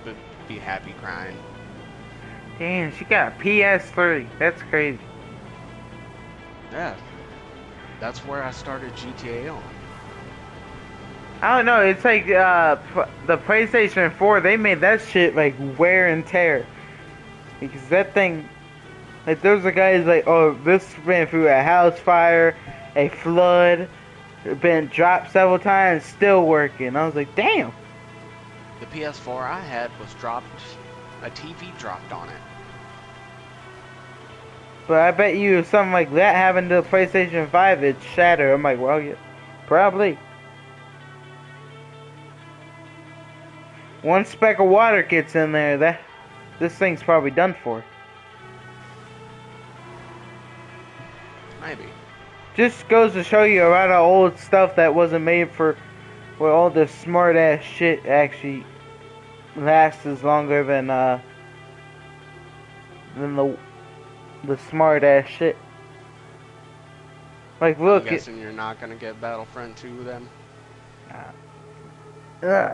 Speaker 4: but be happy crying.
Speaker 5: Damn, she got a PS3. That's crazy.
Speaker 4: Yeah. That's where I started GTA on.
Speaker 5: I don't know. It's like the PlayStation 4. They made that shit like wear and tear. Because that thing, like, there's a guy who's like, oh, this ran through a house fire, a flood, been dropped several times, still working. I was like, damn.
Speaker 4: The PS4 I had was dropped, a TV dropped on it.
Speaker 5: But I bet you if something like that happened to the PlayStation 5, it'd shatter. I'm like, well, yeah, probably. One speck of water gets in there, this thing's probably done for.
Speaker 4: Maybe.
Speaker 5: Just goes to show you a lot of old stuff that wasn't made for, where all the smart ass shit actually lasts longer than the smart ass shit. Like, look,
Speaker 4: I'm guessing you're not gonna get Battlefront 2 then,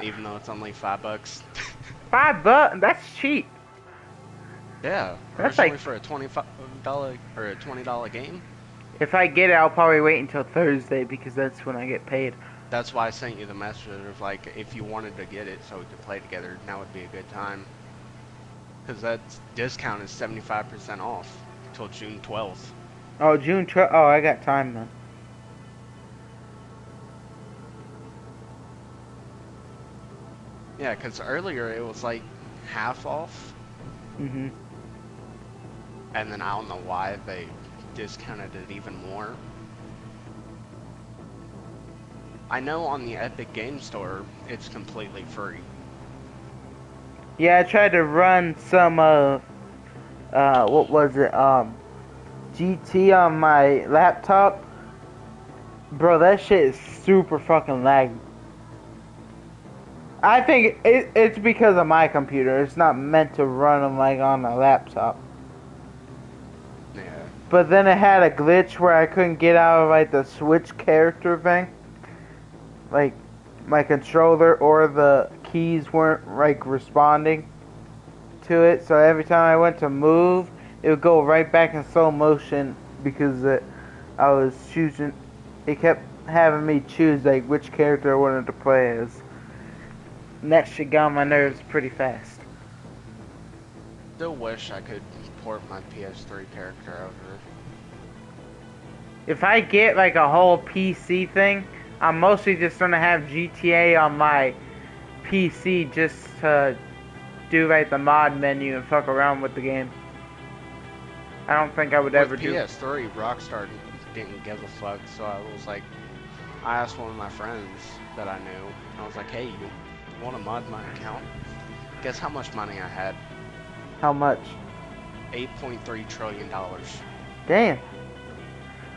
Speaker 4: even though it's only $5.
Speaker 5: $5, that's cheap.
Speaker 4: Yeah,
Speaker 5: That's
Speaker 4: originally
Speaker 5: like-
Speaker 4: for a $25 or a $20 game.
Speaker 5: If I get it, I'll probably wait until Thursday because that's when I get paid.
Speaker 4: That's why I sent you the message of like, if you wanted to get it so we could play together, now would be a good time. Because that discount is 75% off till June 12th.
Speaker 5: Oh, June 12th. Oh, I got time then.
Speaker 4: Yeah, because earlier it was like half off.
Speaker 5: Mhm.
Speaker 4: And then I don't know why they discounted it even more. I know on the Epic Game Store, it's completely free.
Speaker 5: Yeah, I tried to run some what was it? GT on my laptop. Bro, that shit is super fucking laggy. I think it's because of my computer. It's not meant to run them like on a laptop.
Speaker 4: Yeah.
Speaker 5: But then it had a glitch where I couldn't get out of like the switch character thing. Like my controller or the keys weren't like responding to it. So every time I went to move, it would go right back in slow motion because I was choosing. It kept having me choose like which character I wanted to play as. And that shit got on my nerves pretty fast.
Speaker 4: Still wish I could port my PS3 character over.
Speaker 5: If I get like a whole PC thing, I'm mostly just gonna have GTA on my PC just to do like the mod menu and fuck around with the game. I don't think I would ever
Speaker 4: With
Speaker 5: do.
Speaker 4: PS3, Rockstar didn't give a fuck, so I was like, I asked one of my friends that I knew, I was like, hey, you want to mod my account? Guess how much money I had?
Speaker 5: How much?
Speaker 4: $8.3 trillion.
Speaker 5: Damn.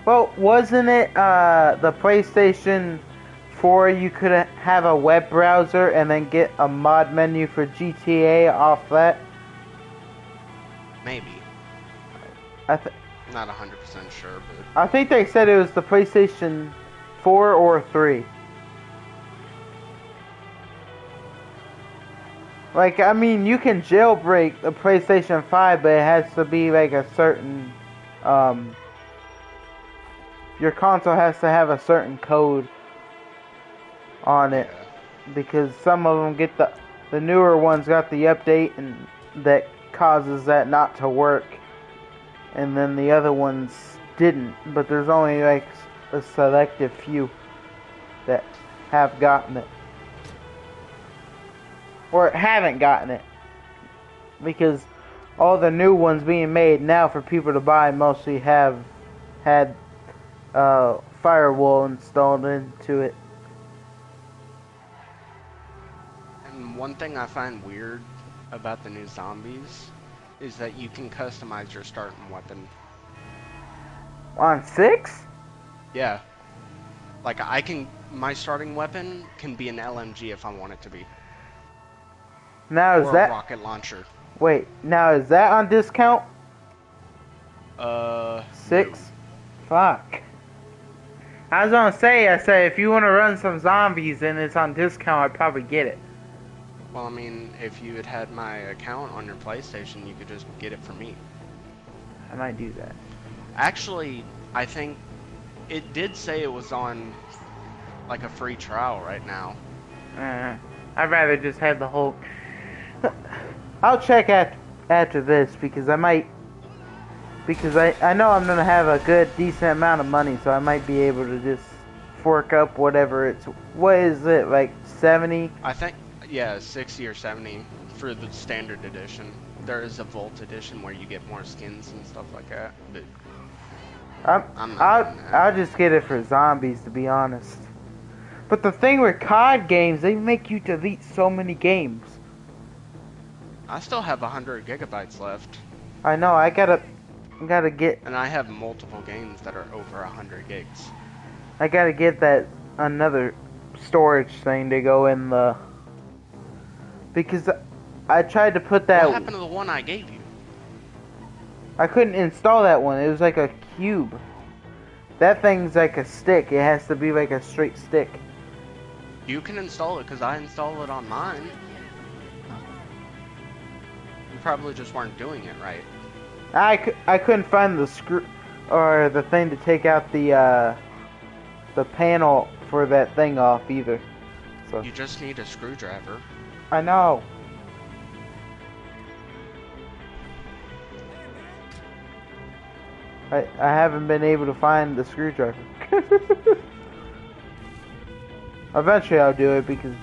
Speaker 5: Well, wasn't it the PlayStation 4 you could have a web browser and then get a mod menu for GTA off that?
Speaker 4: Maybe. Not 100% sure, but
Speaker 5: I think they said it was the PlayStation 4 or 3. Like, I mean, you can jailbreak the PlayStation 5, but it has to be like a certain, your console has to have a certain code on it.
Speaker 4: yeah.
Speaker 5: Because some of them get the newer ones got the update and that causes that not to work. And then the other ones didn't. But there's only like a selective few that have gotten it. Or haven't gotten it. Because all the new ones being made now for people to buy mostly have had firewall installed into it.
Speaker 4: And one thing I find weird about the new zombies is that you can customize your starting weapon.
Speaker 5: On 6?
Speaker 4: Yeah. Like, my starting weapon can be an LMG if I want it to be.
Speaker 5: Now is
Speaker 4: or
Speaker 5: that
Speaker 4: a rocket launcher.
Speaker 5: Wait, now is that on discount? 6?
Speaker 4: No.
Speaker 5: Fuck. I was gonna say, if you want to run some zombies and it's on discount, I'd probably get it.
Speaker 4: Well, I mean, if you had my account on your PlayStation, you could just get it for me.
Speaker 5: I might do that.
Speaker 4: Actually, I think it did say it was on, like, a free trial right now.
Speaker 5: I'd rather just have the whole... I'll check after this, because I might... Because I know I'm gonna have a good, decent amount of money, so I might be able to just fork up whatever it's... What is it, like 70?
Speaker 4: I think, yeah, 60 or 70 for the standard edition. There is a Vault edition where you get more skins and stuff like that, but
Speaker 5: I'll just get it for zombies, to be honest. But the thing with COD games, they make you delete so many games.
Speaker 4: I still have 100 gigabytes left.
Speaker 5: I know, I gotta get...
Speaker 4: And I have multiple games that are over 100 gigs.
Speaker 5: I gotta get that another storage thing to go in the... Because I tried to put that...
Speaker 4: What happened to the one I gave you?
Speaker 5: I couldn't install that one. It was like a cube. That thing's like a stick. It has to be like a straight stick.
Speaker 4: You can install it, because I installed it on mine. You probably just weren't doing it right.
Speaker 5: I couldn't find the screw or the thing to take out the panel for that thing off either. So
Speaker 4: You just need a screwdriver.
Speaker 5: I know. I haven't been able to find the screwdriver. Eventually I'll do it because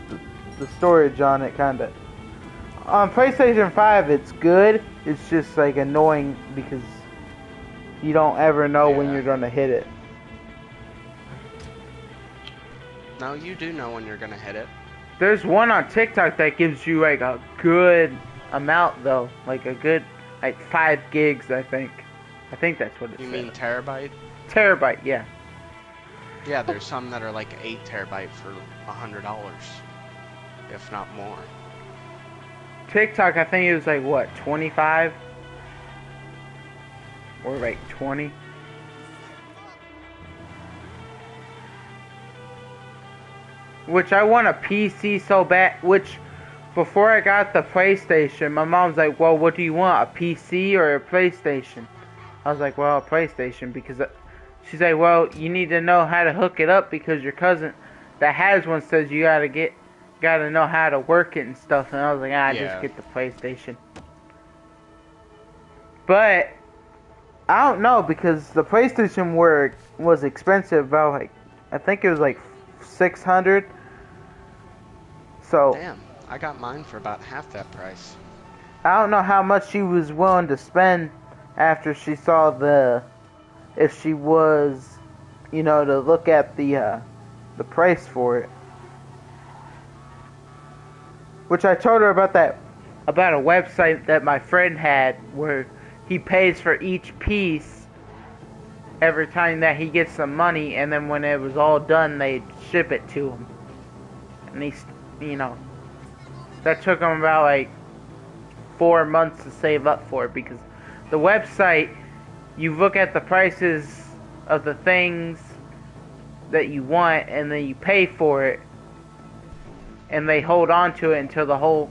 Speaker 5: the storage on it kinda... On PlayStation 5 it's good, it's just like annoying because you don't ever know when
Speaker 4: Yeah.
Speaker 5: you're gonna hit it.
Speaker 4: No, you do know when you're gonna hit it.
Speaker 5: There's one on TikTok that gives you like a good amount though, like a good, like 5 gigs I think. I think that's what it
Speaker 4: You
Speaker 5: said.
Speaker 4: mean terabyte?
Speaker 5: Terabyte, yeah.
Speaker 4: Yeah, there's some that are like 8 terabyte for $100, if not more.
Speaker 5: TikTok, I think it was like what, 25? Or like 20? Which I want a PC so bad, which before I got the PlayStation, my mom's like, well, what do you want, a PC or a PlayStation? I was like, well, a PlayStation, because she's like, well, you need to know how to hook it up because your cousin that has one says you gotta know how to work it and stuff. And I was like,
Speaker 4: Yeah.
Speaker 5: just get the PlayStation. But I don't know because the PlayStation was expensive, about like I think it was like 600. So
Speaker 4: Damn, I got mine for about half that price.
Speaker 5: I don't know how much she was willing to spend after she saw if she was, to look at the price for it. Which I told her about a website that my friend had where he pays for each piece every time that he gets some money, and then when it was all done, they'd ship it to him. And that took him about like 4 months to save up for it because the website, you look at the prices of the things that you want and then you pay for it and they hold on to it until the whole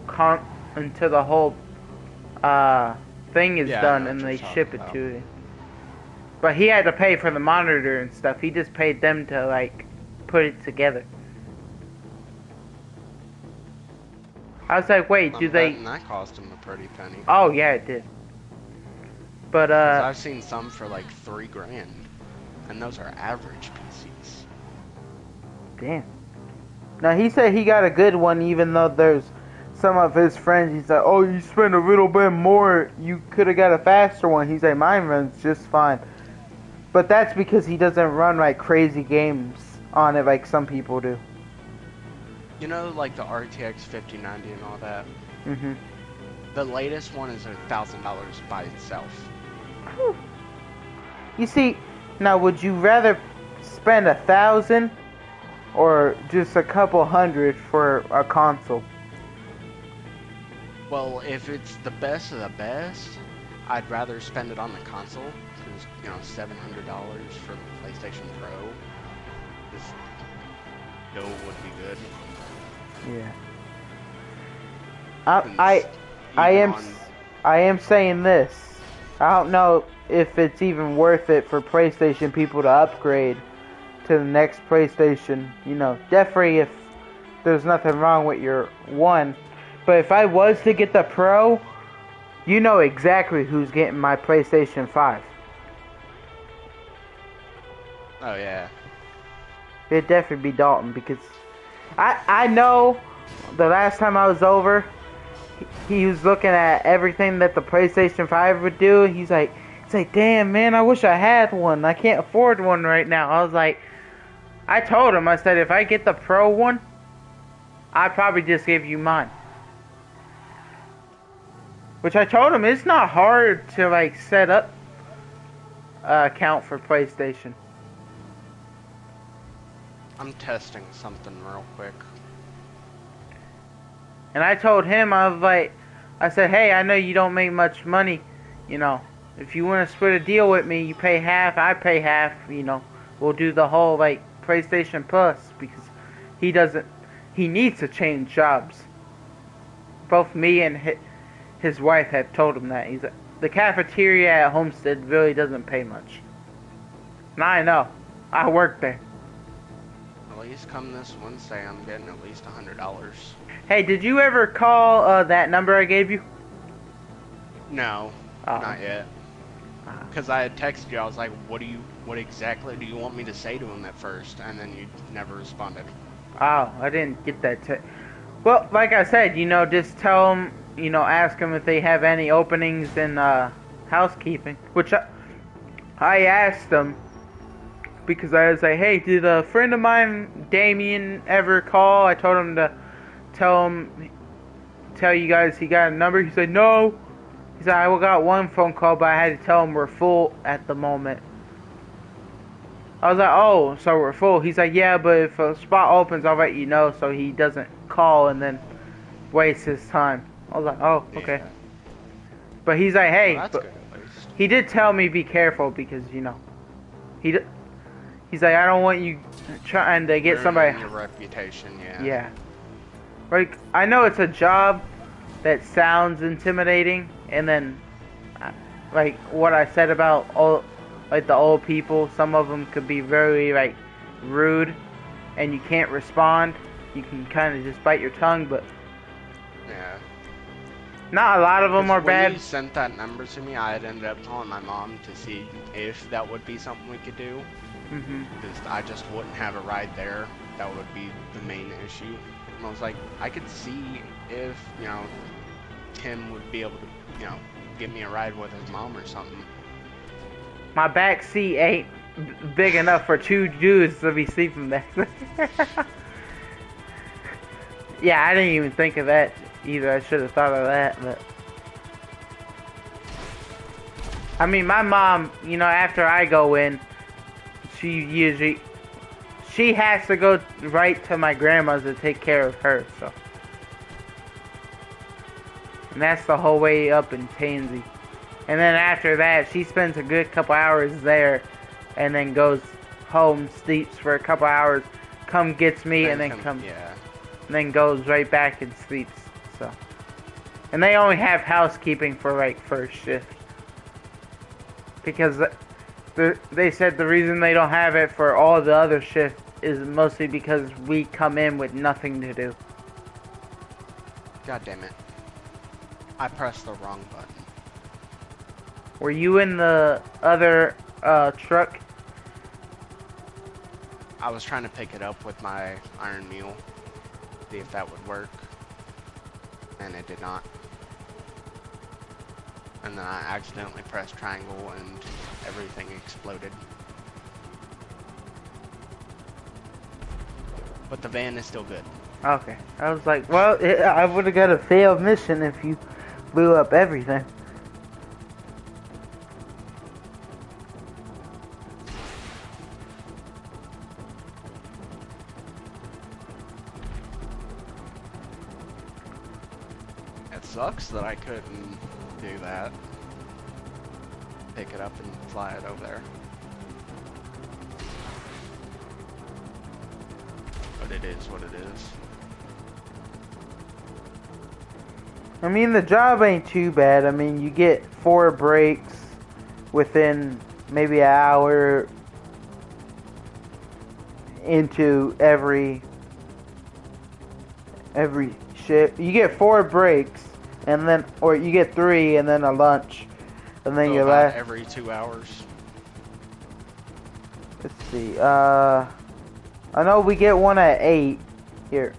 Speaker 5: thing is
Speaker 4: Yeah, I
Speaker 5: done
Speaker 4: know
Speaker 5: and
Speaker 4: what
Speaker 5: they
Speaker 4: you're
Speaker 5: ship it
Speaker 4: talking
Speaker 5: to you. But he had to pay for the monitor and stuff. He just paid them to like put it together. I was like, wait, do
Speaker 4: I'm
Speaker 5: they...
Speaker 4: betting that cost him a pretty penny.
Speaker 5: Oh, yeah, it did. But,
Speaker 4: 'Cause I've seen some for like $3,000, and those are average PCs.
Speaker 5: damn. Now, he said he got a good one, even though there's some of his friends, he's like, oh, you spend a little bit more, you could have got a faster one. He's like, mine runs just fine. But that's because he doesn't run, like, crazy games on it like some people do.
Speaker 4: You know, like the RTX 5090 and all that?
Speaker 5: Mm-hmm.
Speaker 4: The latest one is $1,000 by itself.
Speaker 5: You see, now would you rather spend 1,000 or just a couple hundred for a console?
Speaker 4: Well, if it's the best of the best, I'd rather spend it on the console, because, $700 for the PlayStation Pro just would be good.
Speaker 5: Yeah.
Speaker 4: 'Cause even
Speaker 5: I am saying this. I don't know if it's even worth it for PlayStation people to upgrade to the next PlayStation. Definitely if there's nothing wrong with your one. But if I was to get the Pro, you know exactly who's getting my PlayStation 5.
Speaker 4: Oh, yeah.
Speaker 5: It'd definitely be Dalton because I know the last time I was over, he was looking at everything that the PlayStation 5 would do. He's like, damn, man, I wish I had one. I can't afford one right now. I was like, I told him, I said, if I get the Pro one, I'd probably just give you mine. Which I told him, it's not hard to, like, set up an account for PlayStation.
Speaker 4: I'm testing something real quick.
Speaker 5: And I told him, I said, hey, I know you don't make much money, if you want to split a deal with me, you pay half, I pay half, we'll do the whole, like, PlayStation Plus, because he needs to change jobs. Both me and his wife have told him that. He's like, the cafeteria at Homestead really doesn't pay much. And I know, I work there.
Speaker 4: At least come this Wednesday, I'm getting at least $100.
Speaker 5: Hey, did you ever call that number I gave you?
Speaker 4: No,
Speaker 5: Oh.
Speaker 4: not yet. Because I had texted you, I was like, what exactly do you want me to say to him at first? And then you never responded.
Speaker 5: Oh, I didn't get that. Well, like I said, just tell them, ask them if they have any openings in housekeeping. Which I asked them because I was like, hey, did a friend of mine, Damien, ever call? I told him to tell you guys he got a number. He said, no. He said, I got one phone call, but I had to tell him we're full at the moment. I was like, oh, so we're full. He's like, yeah, but if a spot opens, I'll let you know so he doesn't call and then waste his time. I was like, oh, okay.
Speaker 4: Yeah.
Speaker 5: But he's like, hey,
Speaker 4: Well, that's
Speaker 5: but
Speaker 4: good at least.
Speaker 5: he did tell me be careful because, he's like, I don't want you trying to get somebody.
Speaker 4: Ruining your reputation, yeah.
Speaker 5: Yeah. Like, I know it's a job that sounds intimidating, and then, like, what I said about the old people, some of them could be very, like, rude, and you can't respond. You can kind of just bite your tongue, but
Speaker 4: Yeah.
Speaker 5: not a lot of them are
Speaker 4: When
Speaker 5: bad.
Speaker 4: you sent that number to me, I had ended up calling my mom to see if that would be something we could do.
Speaker 5: Hmm.
Speaker 4: Because I just wouldn't have a ride there. That would be the main issue. And I was like, I could see if, Tim would be able to, get me a ride with his mom or something.
Speaker 5: My back seat ain't big enough for two dudes to be sleeping back there. Yeah, I didn't even think of that either. I should have thought of that, but I mean, my mom, after I go in, she has to go right to my grandma's to take care of her, so. And that's the whole way up in Tansy. And then after that, she spends a good couple hours there, and then goes home, sleeps for a couple hours, gets me, and then
Speaker 4: Yeah.
Speaker 5: and then goes right back and sleeps. So, and they only have housekeeping for like first shift because they said the reason they don't have it for all the other shifts is mostly because we come in with nothing to do.
Speaker 4: God damn it. I pressed the wrong button.
Speaker 5: Were you in the other truck?
Speaker 4: I was trying to pick it up with my iron mule. See if that would work. And it did not. And then I accidentally pressed triangle and everything exploded. But the van is still good.
Speaker 5: Okay. I was like, well, I would have got a failed mission if you blew up everything.
Speaker 4: It sucks that I couldn't do that. Pick it up and fly it over there. But it is what it is.
Speaker 5: I mean, the job ain't too bad. I mean, you get 4 breaks within maybe an hour into every shift. You get 4 breaks, and then, or you get 3, and then a lunch, and then
Speaker 4: So
Speaker 5: you're
Speaker 4: about
Speaker 5: left.
Speaker 4: every 2 hours.
Speaker 5: Let's see. I know we get one at 8. Here,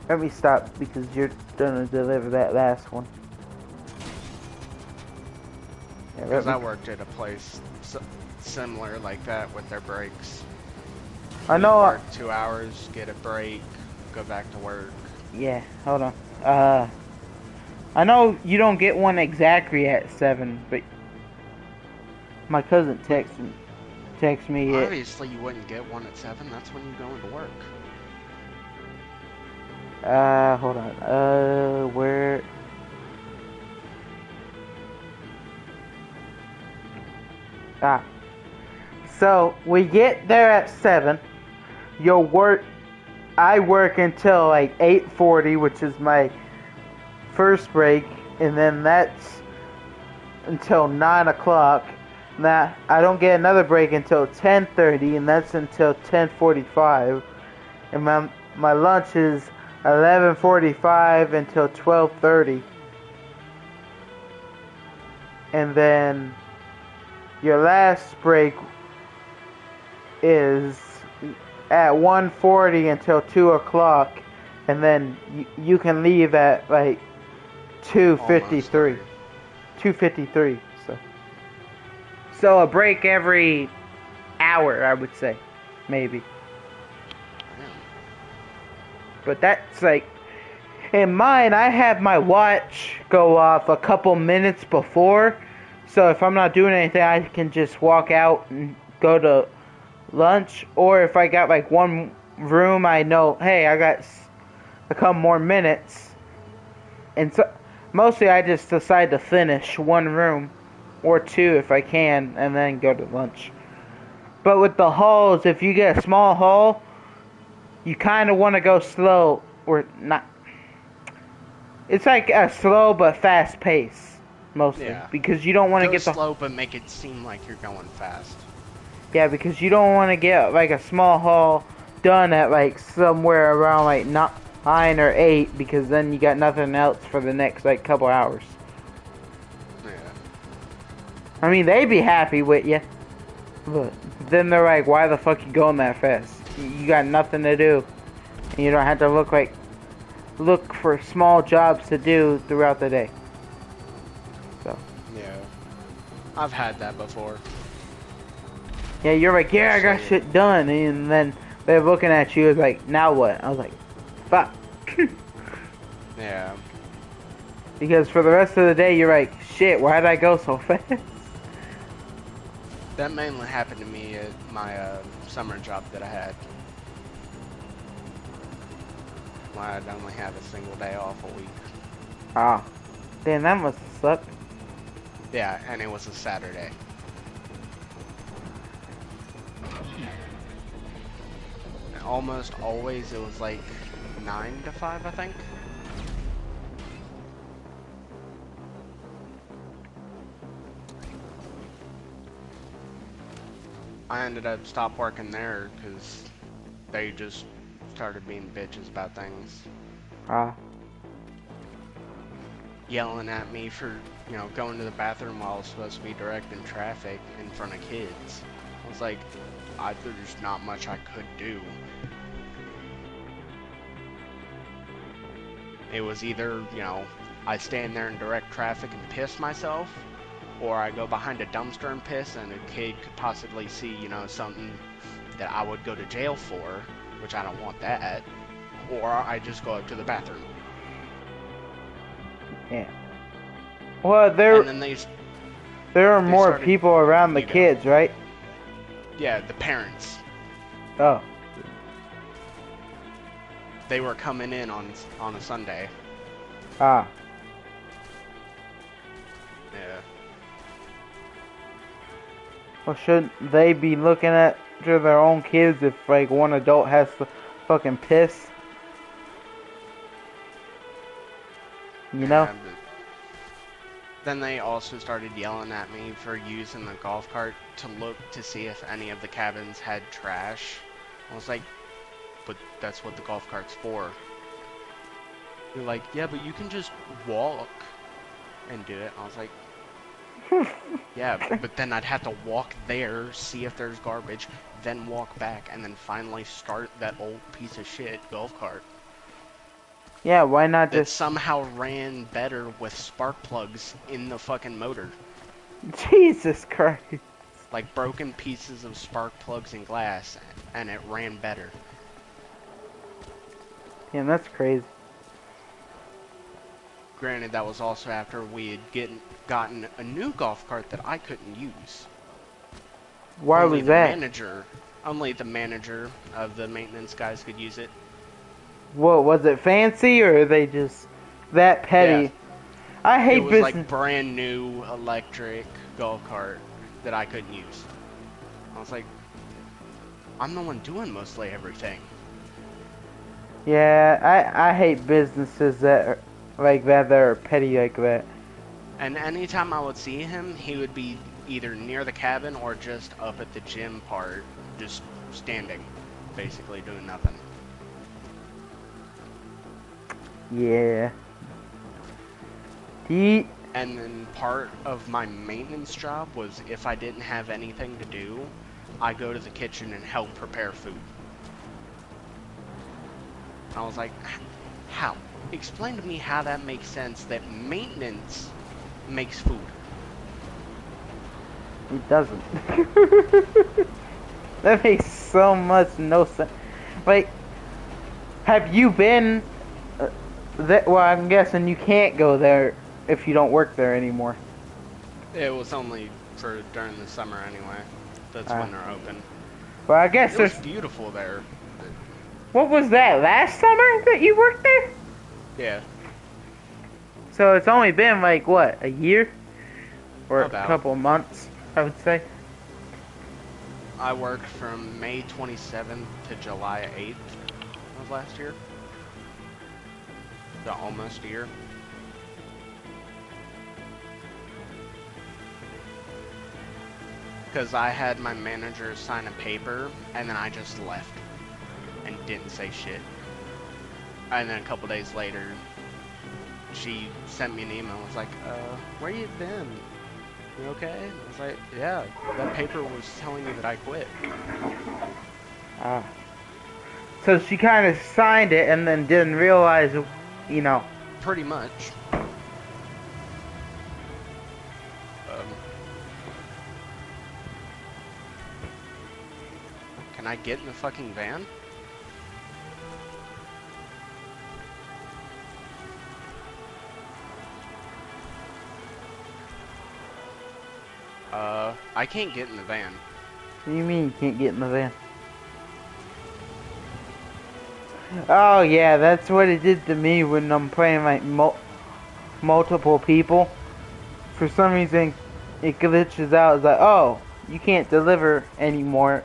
Speaker 5: let me stop because you're gonna deliver that last one. Yeah, let
Speaker 4: Because
Speaker 5: me-
Speaker 4: I worked at a place similar like that with their breaks.
Speaker 5: I know.
Speaker 4: Work 2 hours, get a break, go back to work.
Speaker 5: Yeah, hold on. I know you don't get one exactly at 7, but my cousin text me it.
Speaker 4: Obviously, you wouldn't get one at 7. That's when you go into work.
Speaker 5: Hold on. Where? So we get there at 7. You'll work. I work until like 8:40, which is my first break, and then that's until 9 o'clock. Now I don't get another break until 10:30, and that's until 10:45. And my lunch is 11:45 until 12:30. And then your last break is at 1:40 until 2 o'clock. And then you can leave at like 2:53. 2:53. So a break every hour, I would say. Maybe. But that's like, in mine, I have my watch go off a couple minutes before. So if I'm not doing anything, I can just walk out and go to lunch. Or if I got like one room, I know, hey, I got a couple more minutes. And so mostly I just decide to finish one room or two if I can, and then go to lunch. But with the halls, if you get a small hall, you kind of want to go slow, or not. It's like a slow but fast pace, mostly.
Speaker 4: Yeah.
Speaker 5: Because you don't want to get the...
Speaker 4: slow, but make it seem like you're going fast.
Speaker 5: Yeah, because you don't want to get like a small hall done at like somewhere around like 9 or 8, because then you got nothing else for the next like couple hours.
Speaker 4: Yeah.
Speaker 5: I mean, they'd be happy with you. But then they're like, why the fuck you going that fast? You got nothing to do. And you don't have to look for small jobs to do throughout the day. So.
Speaker 4: Yeah. I've had that before.
Speaker 5: Yeah, you're like, yeah, I got shit done. And then they're looking at you like, now what? I was like, fuck.
Speaker 4: Yeah.
Speaker 5: Because for the rest of the day, you're like, shit, why did I go so fast?
Speaker 4: That mainly happened to me at my summer job that I had. I'd only have a single day off a week.
Speaker 5: Ah. Damn, that must have sucked.
Speaker 4: Yeah, and it was a Saturday. And almost always it was like 9 to 5, I think. I ended up stop working there because they just started being bitches about things.
Speaker 5: Ah.
Speaker 4: Yelling at me for, you know, going to the bathroom while I was supposed to be directing traffic in front of kids. I was like, there's not much I could do. It was either, you know, I stand there and direct traffic and piss myself, or I go behind a dumpster and piss, and a kid could possibly see, you know, something that I would go to jail for, which I don't want that, or I just go up to the bathroom.
Speaker 5: Yeah. Well,
Speaker 4: And then
Speaker 5: there are more
Speaker 4: started-
Speaker 5: people around the
Speaker 4: you know.
Speaker 5: kids, right?
Speaker 4: Yeah, the parents.
Speaker 5: Oh.
Speaker 4: They were coming in on a Sunday.
Speaker 5: Ah.
Speaker 4: Yeah.
Speaker 5: Well, shouldn't they be looking at their own kids if, like, one adult has to fucking piss? You know?
Speaker 4: And then they also started yelling at me for using the golf cart to look to see if any of the cabins had trash. I was like, but that's what the golf cart's for. You're like, yeah, but you can just walk and do it. I was like, yeah, but then I'd have to walk there, see if there's garbage, then walk back, and then finally start that old piece of shit golf cart.
Speaker 5: Yeah, why not
Speaker 4: That
Speaker 5: just...
Speaker 4: somehow ran better with spark plugs in the fucking motor.
Speaker 5: Jesus Christ.
Speaker 4: Like broken pieces of spark plugs and glass, and it ran better.
Speaker 5: Yeah, that's crazy.
Speaker 4: Granted, that was also after we had gotten a new golf cart that I couldn't use.
Speaker 5: Why
Speaker 4: Only
Speaker 5: was
Speaker 4: the
Speaker 5: that?
Speaker 4: Only the manager of the maintenance guys could use it.
Speaker 5: What, was it fancy, or are they just that petty?
Speaker 4: Yeah.
Speaker 5: I hate
Speaker 4: It was
Speaker 5: business.
Speaker 4: like brand new electric golf cart that I couldn't use. I was like, I'm the one doing mostly everything.
Speaker 5: Yeah, I hate businesses that are like that are petty like that.
Speaker 4: And anytime I would see him, he would be either near the cabin or just up at the gym part, just standing, basically doing nothing.
Speaker 5: Yeah. He.
Speaker 4: And then part of my maintenance job was if I didn't have anything to do, I go to the kitchen and help prepare food. I was like, how? Explain to me how that makes sense that maintenance makes food.
Speaker 5: It doesn't. That makes so much no sense. Like, have you been? Well, I'm guessing you can't go there if you don't work there anymore.
Speaker 4: It was only for during the summer anyway. That's when they're open.
Speaker 5: Well, I guess
Speaker 4: It was
Speaker 5: there's.
Speaker 4: beautiful there.
Speaker 5: What was that, last summer that you worked there?
Speaker 4: Yeah.
Speaker 5: So it's only been like, what, a year? Or
Speaker 4: About.
Speaker 5: a couple of months, I would say.
Speaker 4: I worked from May 27th to July 8th of last year. So almost a year. Because I had my manager sign a paper, and then I just left. And didn't say shit. And then a couple days later, she sent me an email. Was like, where you been? You okay? And I was like, yeah, that paper was telling me that I quit.
Speaker 5: So she kind of signed it and then didn't realize, you know.
Speaker 4: Pretty much. Can I get in the fucking van? I can't get in the van.
Speaker 5: What do you mean you can't get in the van? Oh yeah, that's what it did to me when I'm playing like multiple people. For some reason, it glitches out. It's like, oh, you can't deliver anymore,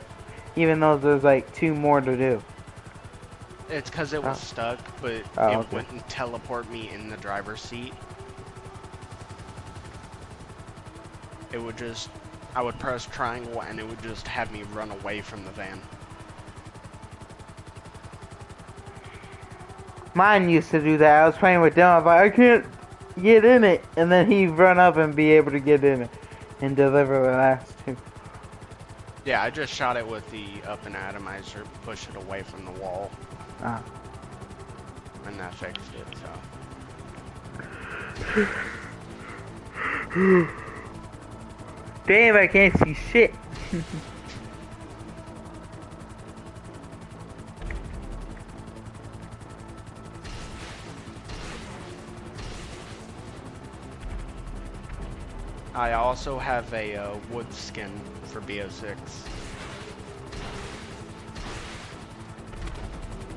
Speaker 5: even though there's like 2 more to do.
Speaker 4: It's because it was stuck, but it
Speaker 5: okay.
Speaker 4: wouldn't teleport me in the driver's seat. It would just, I would press triangle and it would just have me run away from the van.
Speaker 5: Mine used to do that. I was playing with them. I was like, I can't get in it. And then he'd run up and be able to get in it and deliver the last 2.
Speaker 4: Yeah, I just shot it with the up and atomizer, push it away from the wall. And that fixed it, so.
Speaker 5: Damn, I can't see shit.
Speaker 4: I also have a wood skin for BO6.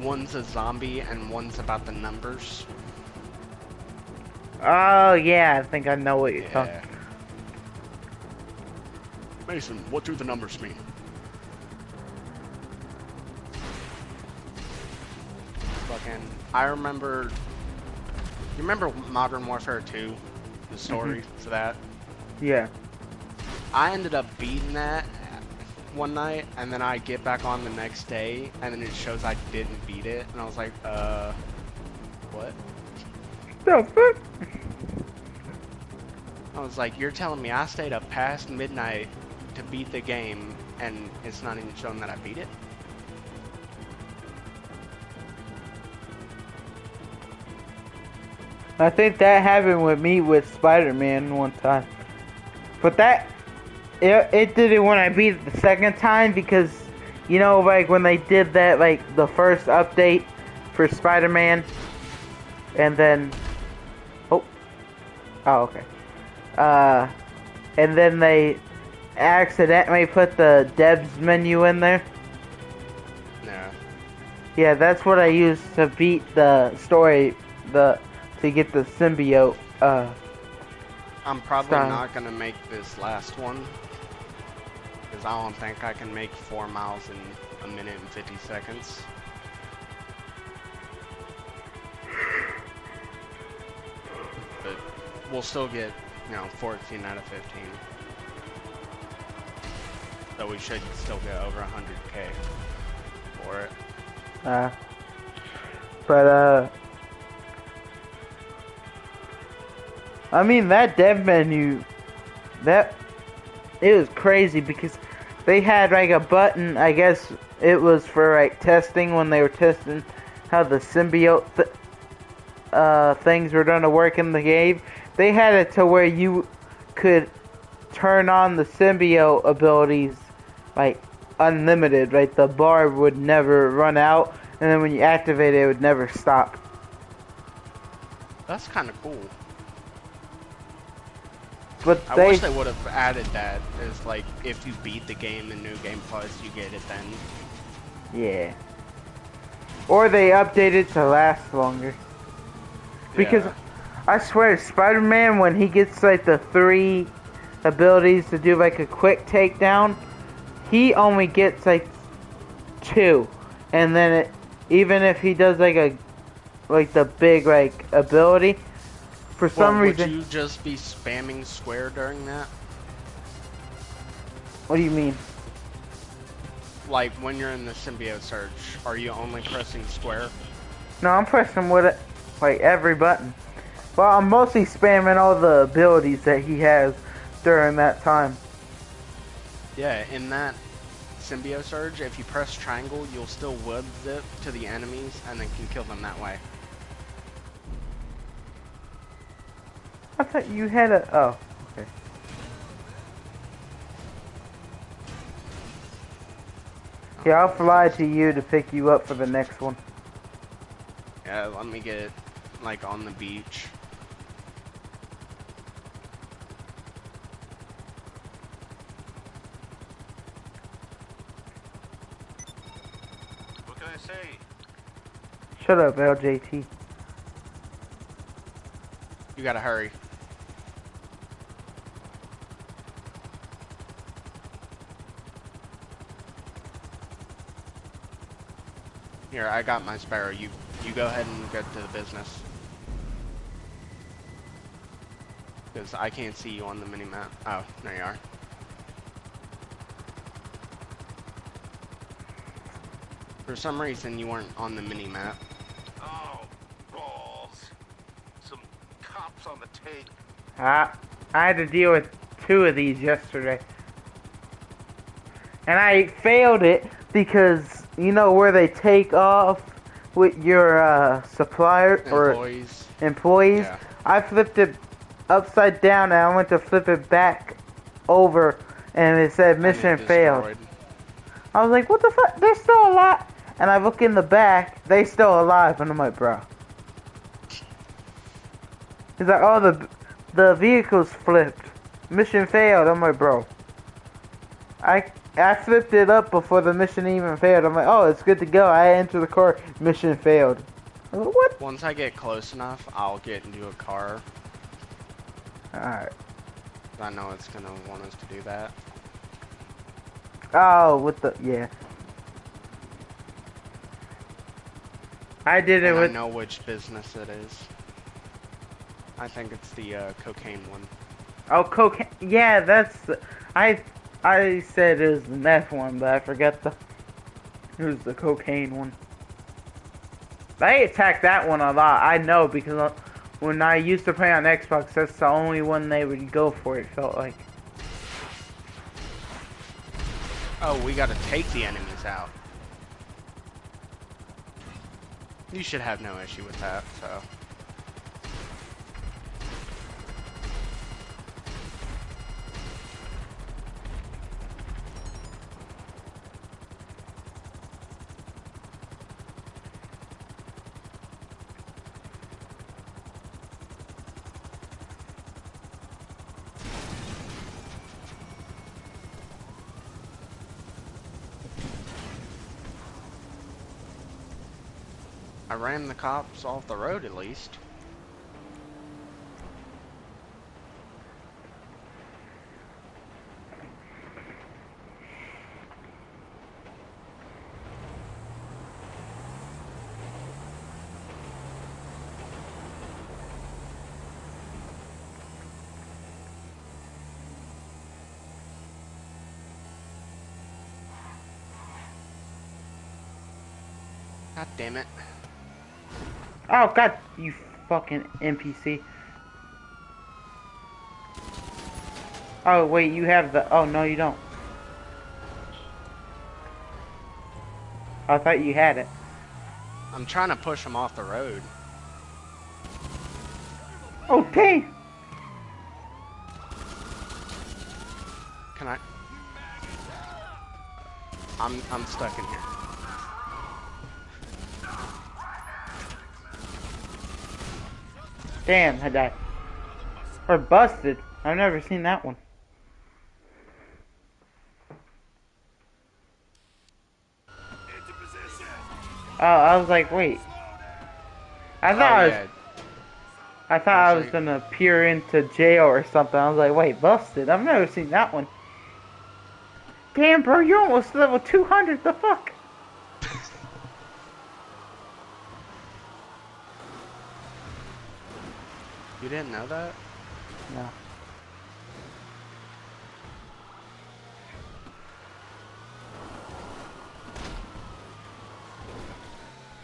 Speaker 4: One's a zombie and one's about the numbers.
Speaker 5: Oh yeah, I think I know what you're talking.
Speaker 4: Mason, what do the numbers mean? Fucking, I remember. You remember Modern Warfare 2? The story for that?
Speaker 5: Yeah.
Speaker 4: I ended up beating that one night, and then I get back on the next day, and then it shows I didn't beat it, and I was like, what?
Speaker 5: The fuck?
Speaker 4: I was like, you're telling me I stayed up past midnight to beat the game, and it's not even showing that I beat it?
Speaker 5: I think that happened with me with Spider-Man one time. But that, it did it when I beat it the second time because, you know, like when they did that, like the first update for Spider-Man, and then, okay. And then they accidentally put the Debs menu in there.
Speaker 4: No.
Speaker 5: Yeah, that's what I used to beat the story, to get the symbiote,
Speaker 4: I'm probably
Speaker 5: style.
Speaker 4: not gonna make this last one, because I don't think I can make 4 miles in 1 minute and 50 seconds. But we'll still get, 14 out of 15. So we should still get over 100k for it.
Speaker 5: I mean, that dev menu, that it was crazy because they had like a button. I guess it was for like testing when they were testing how the symbiote things were going to work in the game. They had it to where you could turn on the symbiote abilities like unlimited. Right, the bar would never run out, and then when you activate it, it would never stop.
Speaker 4: That's kind of cool.
Speaker 5: But
Speaker 4: I wish they would have added that as like if you beat the game in New Game Plus, you get it then.
Speaker 5: yeah. Or they update it to last longer. Because
Speaker 4: Yeah.
Speaker 5: I swear, Spider-Man, when he gets like the 3 abilities to do like a quick takedown, he only gets like 2. And then even if he does like the big like ability, for some reason.
Speaker 4: Would you just be spamming square during that?
Speaker 5: What do you mean?
Speaker 4: Like when you're in the symbiote search, are you only pressing square?
Speaker 5: No, I'm pressing with it, like every button. Well, I'm mostly spamming all the abilities that he has during that time.
Speaker 4: Yeah, in that symbiote surge, if you press triangle, you'll still web zip to the enemies and then can kill them that way.
Speaker 5: I thought you had a... Oh, okay. Yeah, I'll fly to you to pick you up for the next one.
Speaker 4: Yeah, let me get like on the beach.
Speaker 2: What can I say?
Speaker 5: Shut up, LJT.
Speaker 4: You gotta hurry. Here, I got my sparrow. You go ahead and get to the business. Because I can't see you on the mini-map. Oh, there you are. For some reason, you weren't on the mini-map.
Speaker 2: Oh, balls. Some cops on the take.
Speaker 5: I had to deal with 2 of these yesterday. And I failed it because, you know, where they take off with your supplier or employees.
Speaker 4: Yeah.
Speaker 5: I flipped it upside down and I went to flip it back over and it said mission failed. I was like, what the fuck? They're still alive. And I look in the back, they still alive, and I'm like, bro. He's like, oh, the vehicle's flipped. Mission failed. I'm like, bro. I flipped it up before the mission even failed. I'm like, oh, it's good to go. I enter the car. Mission failed. I was like, what?
Speaker 4: Once I get close enough, I'll get into a car.
Speaker 5: Alright.
Speaker 4: I know it's gonna want us to do that.
Speaker 5: Oh, with the, yeah. I did it
Speaker 4: And
Speaker 5: with...
Speaker 4: I know which business it is. I think it's the cocaine one.
Speaker 5: Oh, cocaine. Yeah, that's... I said it was the meth one, but I forgot it was the cocaine one. They attacked that one a lot. I know, because when I used to play on Xbox, that's the only one they would go for, it felt like.
Speaker 4: Oh, we gotta take the enemies out. You should have no issue with that, so. I ran the cops off the road at least. God damn it.
Speaker 5: Oh, God, you fucking NPC. Oh, wait, you have the... Oh, no, you don't. I thought you had it.
Speaker 4: I'm trying to push him off the road.
Speaker 5: Oh, dang!
Speaker 4: Can I? I'm stuck in here.
Speaker 5: Damn, I died. Or busted. I've never seen that one. Oh, I was like, wait. I
Speaker 4: Oh
Speaker 5: thought
Speaker 4: yeah.
Speaker 5: I thought I was gonna peer into jail or something. I was like, wait, busted. I've never seen that one. Damn, bro, you're almost level 200. The fuck?
Speaker 4: You didn't know that?
Speaker 5: No.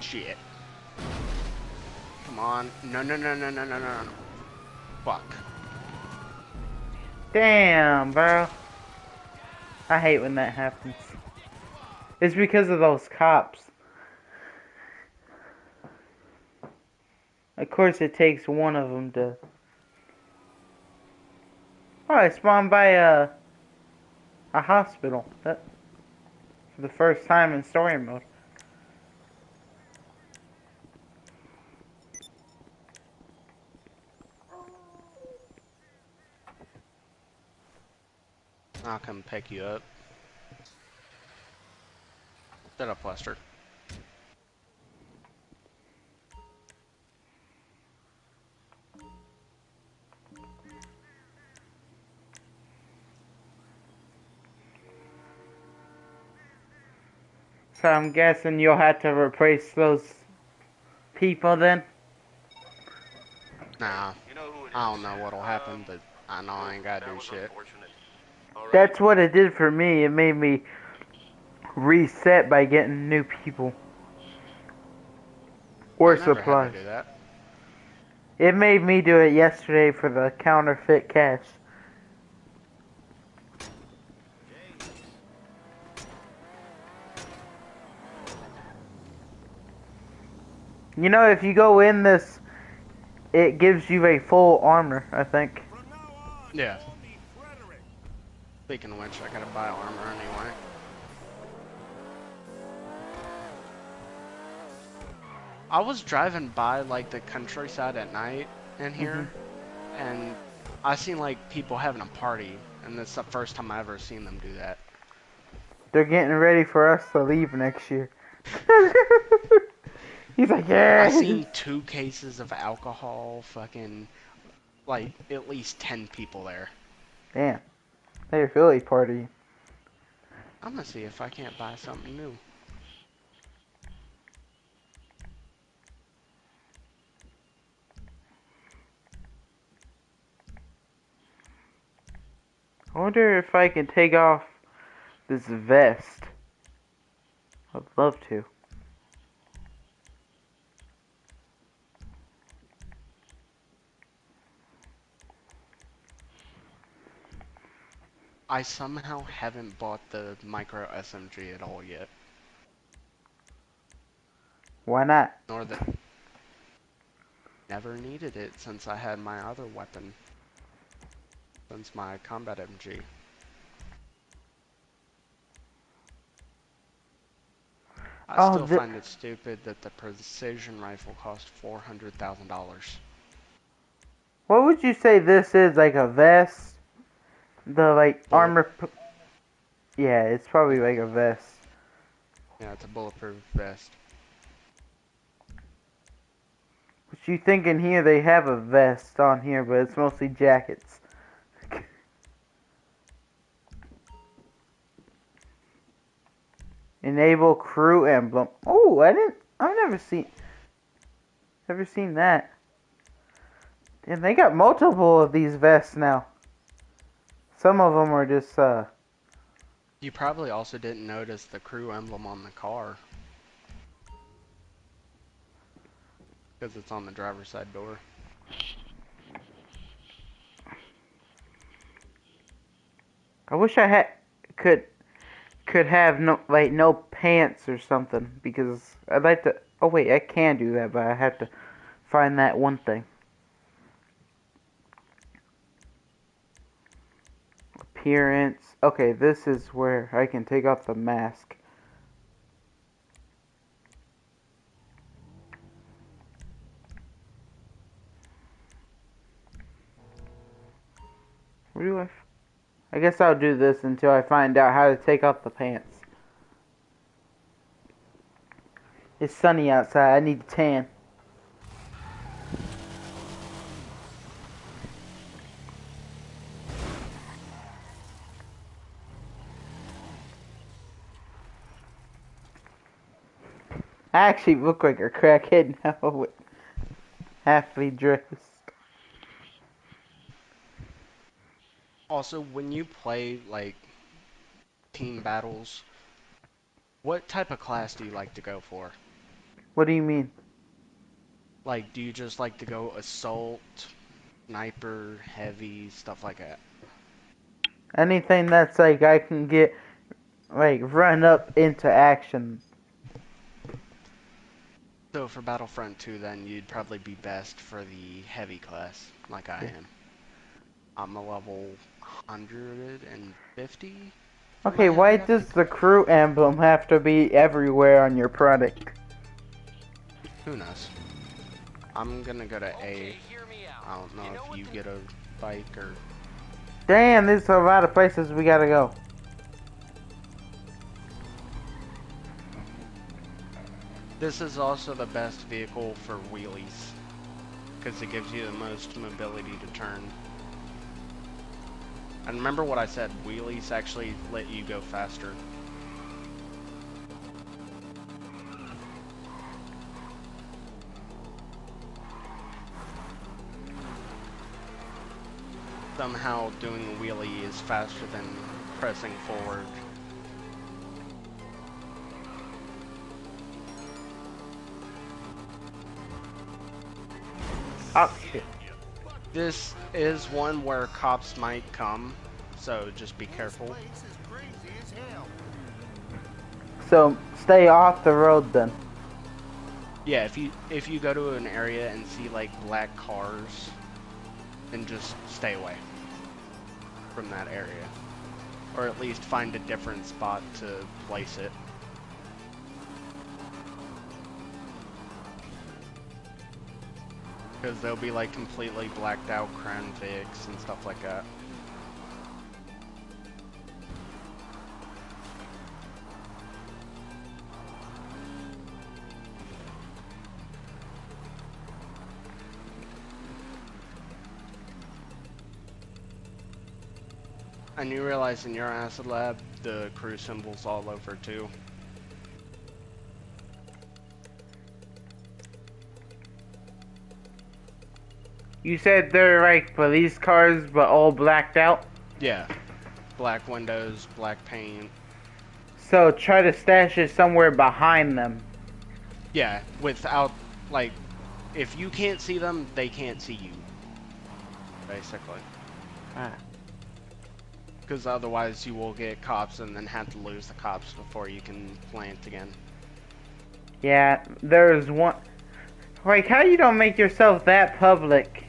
Speaker 4: Shit. Come on. No, no, no, no, no, no, no, no. Fuck.
Speaker 5: Damn, bro. I hate when that happens. It's because of those cops. Of course, it takes one of them to... Oh, I spawned by a hospital. That for the first time in story mode.
Speaker 4: I'll come pick you up. Shut up, Lester.
Speaker 5: So I'm guessing you'll have to replace those people then?
Speaker 4: Nah. I don't know what'll happen, but I know I ain't gotta do shit.
Speaker 5: That's what it did for me. It made me reset by getting new people. Or
Speaker 4: I never had
Speaker 5: supplies.
Speaker 4: to do that.
Speaker 5: It made me do it yesterday for the counterfeit cash. You know, if you go in this, it gives you a full armor, I think.
Speaker 4: Yeah. Speaking of which, I gotta buy armor anyway. I was driving by like the countryside at night in here, and I seen like people having a party, and it's the first time I ever seen them do that.
Speaker 5: They're getting ready for us to leave next year. He's like, yeah.
Speaker 4: I seen 2 cases of alcohol, fucking, like, at least 10 people there.
Speaker 5: Damn. They're Philly party.
Speaker 4: I'm gonna see if I can't buy something new.
Speaker 5: I wonder if I can take off this vest. I'd love to.
Speaker 4: I somehow haven't bought the micro SMG at all yet.
Speaker 5: Why not?
Speaker 4: Nor the... Never needed it since I had my other weapon. Since my combat MG. I still find it stupid that the precision rifle cost $400,000.
Speaker 5: What would you say this is? Like a vest? The like armor. Yeah, it's probably like a vest.
Speaker 4: Yeah, it's a bulletproof vest.
Speaker 5: What you thinking here? They have a vest on here, but it's mostly jackets. Enable crew emblem. Oh, I've never seen that. Damn, they got multiple of these vests now. Some of them are just,
Speaker 4: You probably also didn't notice the crew emblem on the car. Because it's on the driver's side door.
Speaker 5: I wish I had could have no pants or something because I'd like to. Oh wait, I can do that, but I have to find that one thing. Appearance. Okay, this is where I can take off the mask. Where do I guess I'll do this until I find out how to take off the pants. It's sunny outside. I need to tan. I actually look like a crackhead now with halfly dressed.
Speaker 4: Also, when you play like team battles, what type of class do you like to go for?
Speaker 5: What do you mean?
Speaker 4: Like, do you just like to go assault, sniper, heavy, stuff like that?
Speaker 5: Anything that's like I can get like run up into action.
Speaker 4: So for Battlefront 2, then you'd probably be best for the heavy class, like I am. I'm a level 150 for my
Speaker 5: Okay, why
Speaker 4: heavy, I
Speaker 5: does
Speaker 4: think.
Speaker 5: the crew emblem have to be everywhere on your product?
Speaker 4: Who knows? I'm gonna go to A.
Speaker 2: Okay, hear me out.
Speaker 4: I don't know
Speaker 2: know
Speaker 4: if
Speaker 2: what
Speaker 4: you
Speaker 2: to
Speaker 4: get a bike or...
Speaker 5: Damn, there's a lot of places we gotta go.
Speaker 4: This is also the best vehicle for wheelies, because it gives you the most mobility to turn. And remember what I said, wheelies actually let you go faster. Somehow doing a wheelie is faster than pressing forward.
Speaker 5: Oh shit.
Speaker 4: This is one where cops might come, so just be careful.
Speaker 2: Place is crazy as hell.
Speaker 5: So stay off the road then.
Speaker 4: Yeah, if you go to an area and see like black cars, then just stay away from that area. Or at least find a different spot to place it. Because they'll be like completely blacked out Crown Vics and stuff like that. And you realize in your acid lab, the crew symbol's all over too.
Speaker 5: You said they're like police cars, but all blacked out.
Speaker 4: Yeah. Black windows, black paint.
Speaker 5: So try to stash it somewhere behind them.
Speaker 4: Yeah, without, like, if you can't see them, they can't see you. Basically.
Speaker 5: Ah.
Speaker 4: Because otherwise you will get cops and then have to lose the cops before you can plant again.
Speaker 5: Yeah, there's one. Like, how you don't make yourself that public?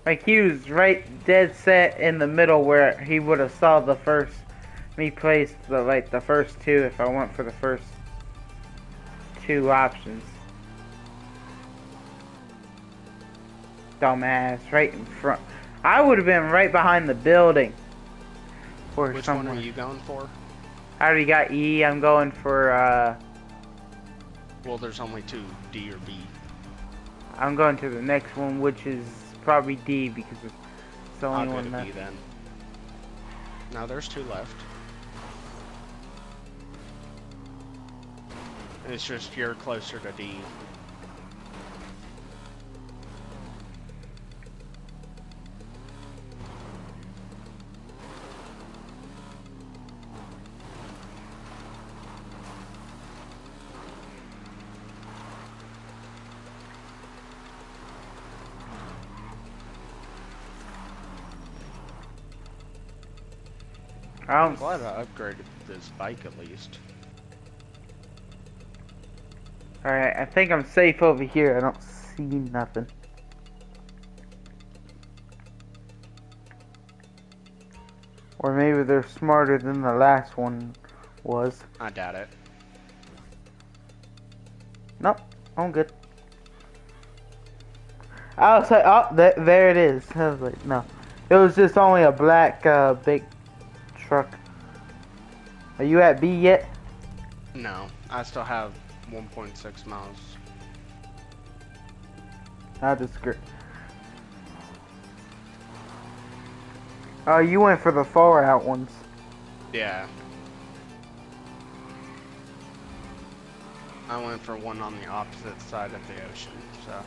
Speaker 5: Like, he was right dead set in the middle where he would have saw the first me place the first two if I went for the first two options. Dumbass, right in front. I would have been right behind the building. Or
Speaker 4: Which
Speaker 5: somewhere.
Speaker 4: one are you going for?
Speaker 5: I already got E. I'm going for
Speaker 4: Well, there's only two, D or B.
Speaker 5: I'm going to the next one, which is probably D because it's the
Speaker 4: I'll
Speaker 5: only
Speaker 4: go
Speaker 5: one
Speaker 4: to
Speaker 5: left.
Speaker 4: B then. Now there's two left. It's just you're closer to D.
Speaker 5: I
Speaker 4: I'm
Speaker 5: don't.
Speaker 4: glad I upgraded this bike at least.
Speaker 5: Alright, I think I'm safe over here. I don't see nothing. Or maybe they're smarter than the last one was.
Speaker 4: I doubt it.
Speaker 5: Nope, I'm good. I was like, oh, there it is. I was like, no. It was just only a black, big truck. Are you at B yet?
Speaker 4: No, I still have 1.6 miles.
Speaker 5: I disagree. Oh, you went for the far out ones.
Speaker 4: Yeah. I went for one on the opposite side of the ocean, so.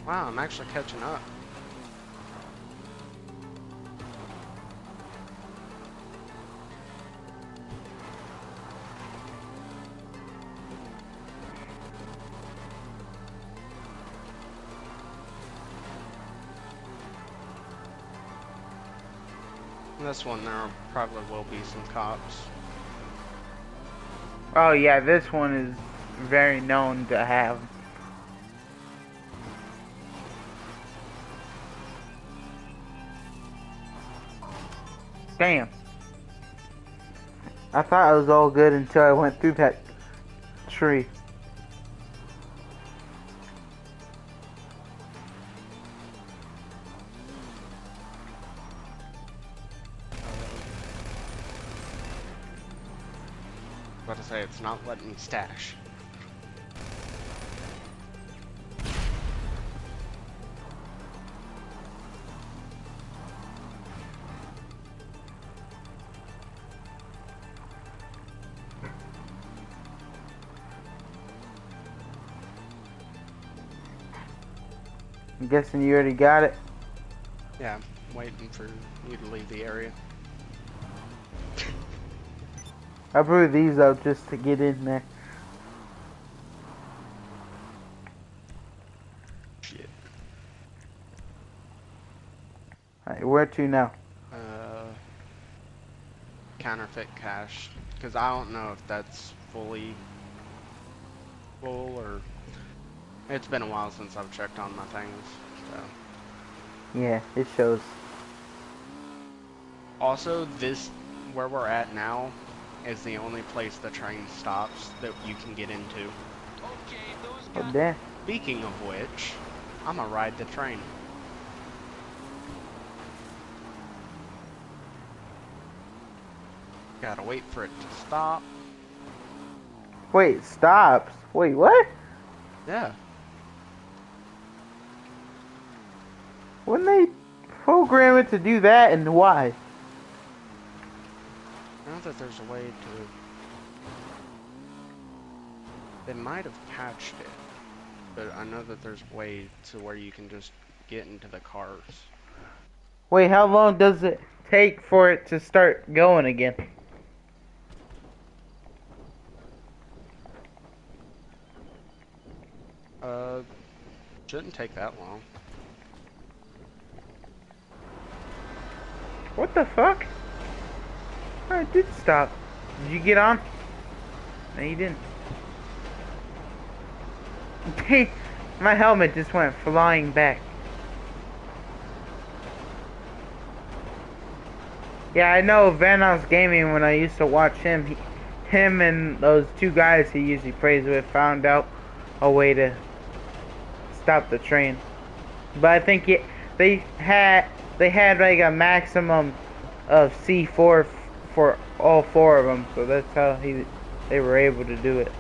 Speaker 4: Wow, I'm actually catching up. This one, there probably will be some cops.
Speaker 5: Oh yeah, this one is very known to have. Damn. I thought it was all good until I went through that tree.
Speaker 4: About to say, it's not letting me stash.
Speaker 5: I'm guessing you already got it.
Speaker 4: Yeah, I'm waiting for you to leave the area.
Speaker 5: I blew these out just to get in there.
Speaker 4: Shit.
Speaker 5: Alright, where to now?
Speaker 4: Counterfeit cash. Because I don't know if that's fully full or... It's been a while since I've checked on my things, so...
Speaker 5: Yeah, it shows.
Speaker 4: Also, this, where we're at now, is the only place the train stops that you can get into.
Speaker 5: Oh damn.
Speaker 4: Speaking of which, I'm gonna ride the train. Gotta wait for it to stop.
Speaker 5: Wait, it stops. Wait, what?
Speaker 4: Yeah.
Speaker 5: When they program it to do that and why?
Speaker 4: Now that there's a way to... They might have patched it, but I know that there's a way to where you can just get into the cars.
Speaker 5: Wait, how long does it take for it to start going again?
Speaker 4: Shouldn't take that long.
Speaker 5: What the fuck? Oh, it did stop. Did you get on? No, you didn't. Hey, my helmet just went flying back. Yeah, I know Vanoss Gaming, when I used to watch him, him and those two guys he usually plays with found out a way to stop the train. But I think they had like a maximum of C4 for all four of them, so that's how they were able to do it.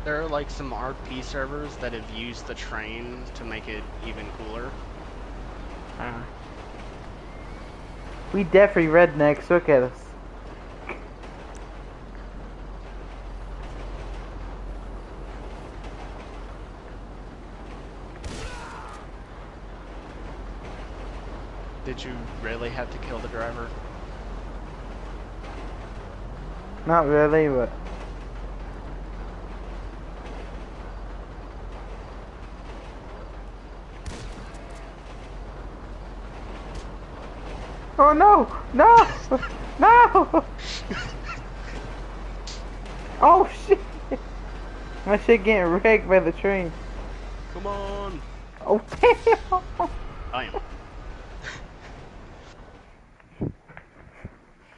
Speaker 4: There are like some RP servers that have used the train to make it even cooler.
Speaker 5: We definitely rednecks. Look at us.
Speaker 4: Did you really have to kill the driver?
Speaker 5: Not really, but oh no! No! No! Oh shit! My shit getting wrecked by the train.
Speaker 4: Come on!
Speaker 5: Oh damn!
Speaker 4: Damn.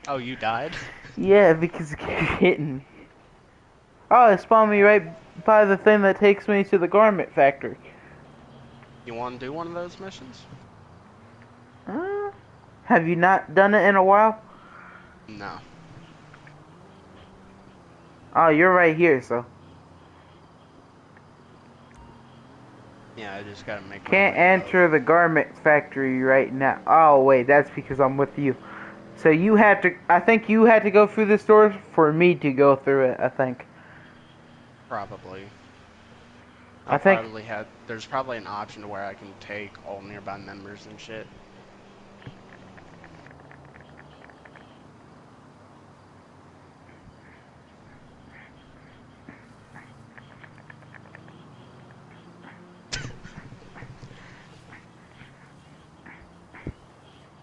Speaker 4: Oh, you died?
Speaker 5: Yeah, because it kept hitting me. Oh, it spawned me right by the thing that takes me to the garment factory.
Speaker 4: You want to do one of those missions?
Speaker 5: Have you not done it in a while?
Speaker 4: No.
Speaker 5: Oh, you're right here, so.
Speaker 4: Yeah, I just gotta make my
Speaker 5: Can't
Speaker 4: way
Speaker 5: enter the garment factory right now. Oh, wait, that's because I'm with you. So you had to, I think you had to go through this door for me to go through it, I think.
Speaker 4: Probably.
Speaker 5: I think-
Speaker 4: There's probably an option to where I can take all nearby members and shit.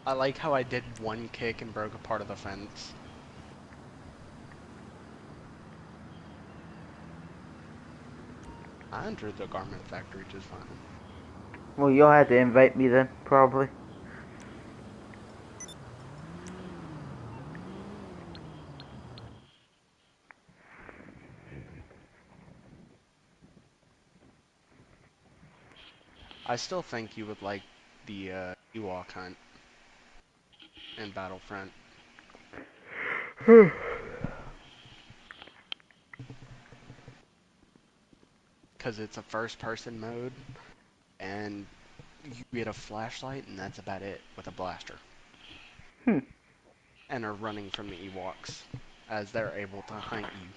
Speaker 4: I like how I did one kick and broke a part of the fence. I entered the garment factory just fine.
Speaker 5: Well, you'll have to invite me then, probably.
Speaker 4: I still think you would like the Ewok hunt in Battlefront. Because it's a first-person mode, and you get a flashlight, and that's about it, with a blaster. And are running from the Ewoks, as they're able to hunt you.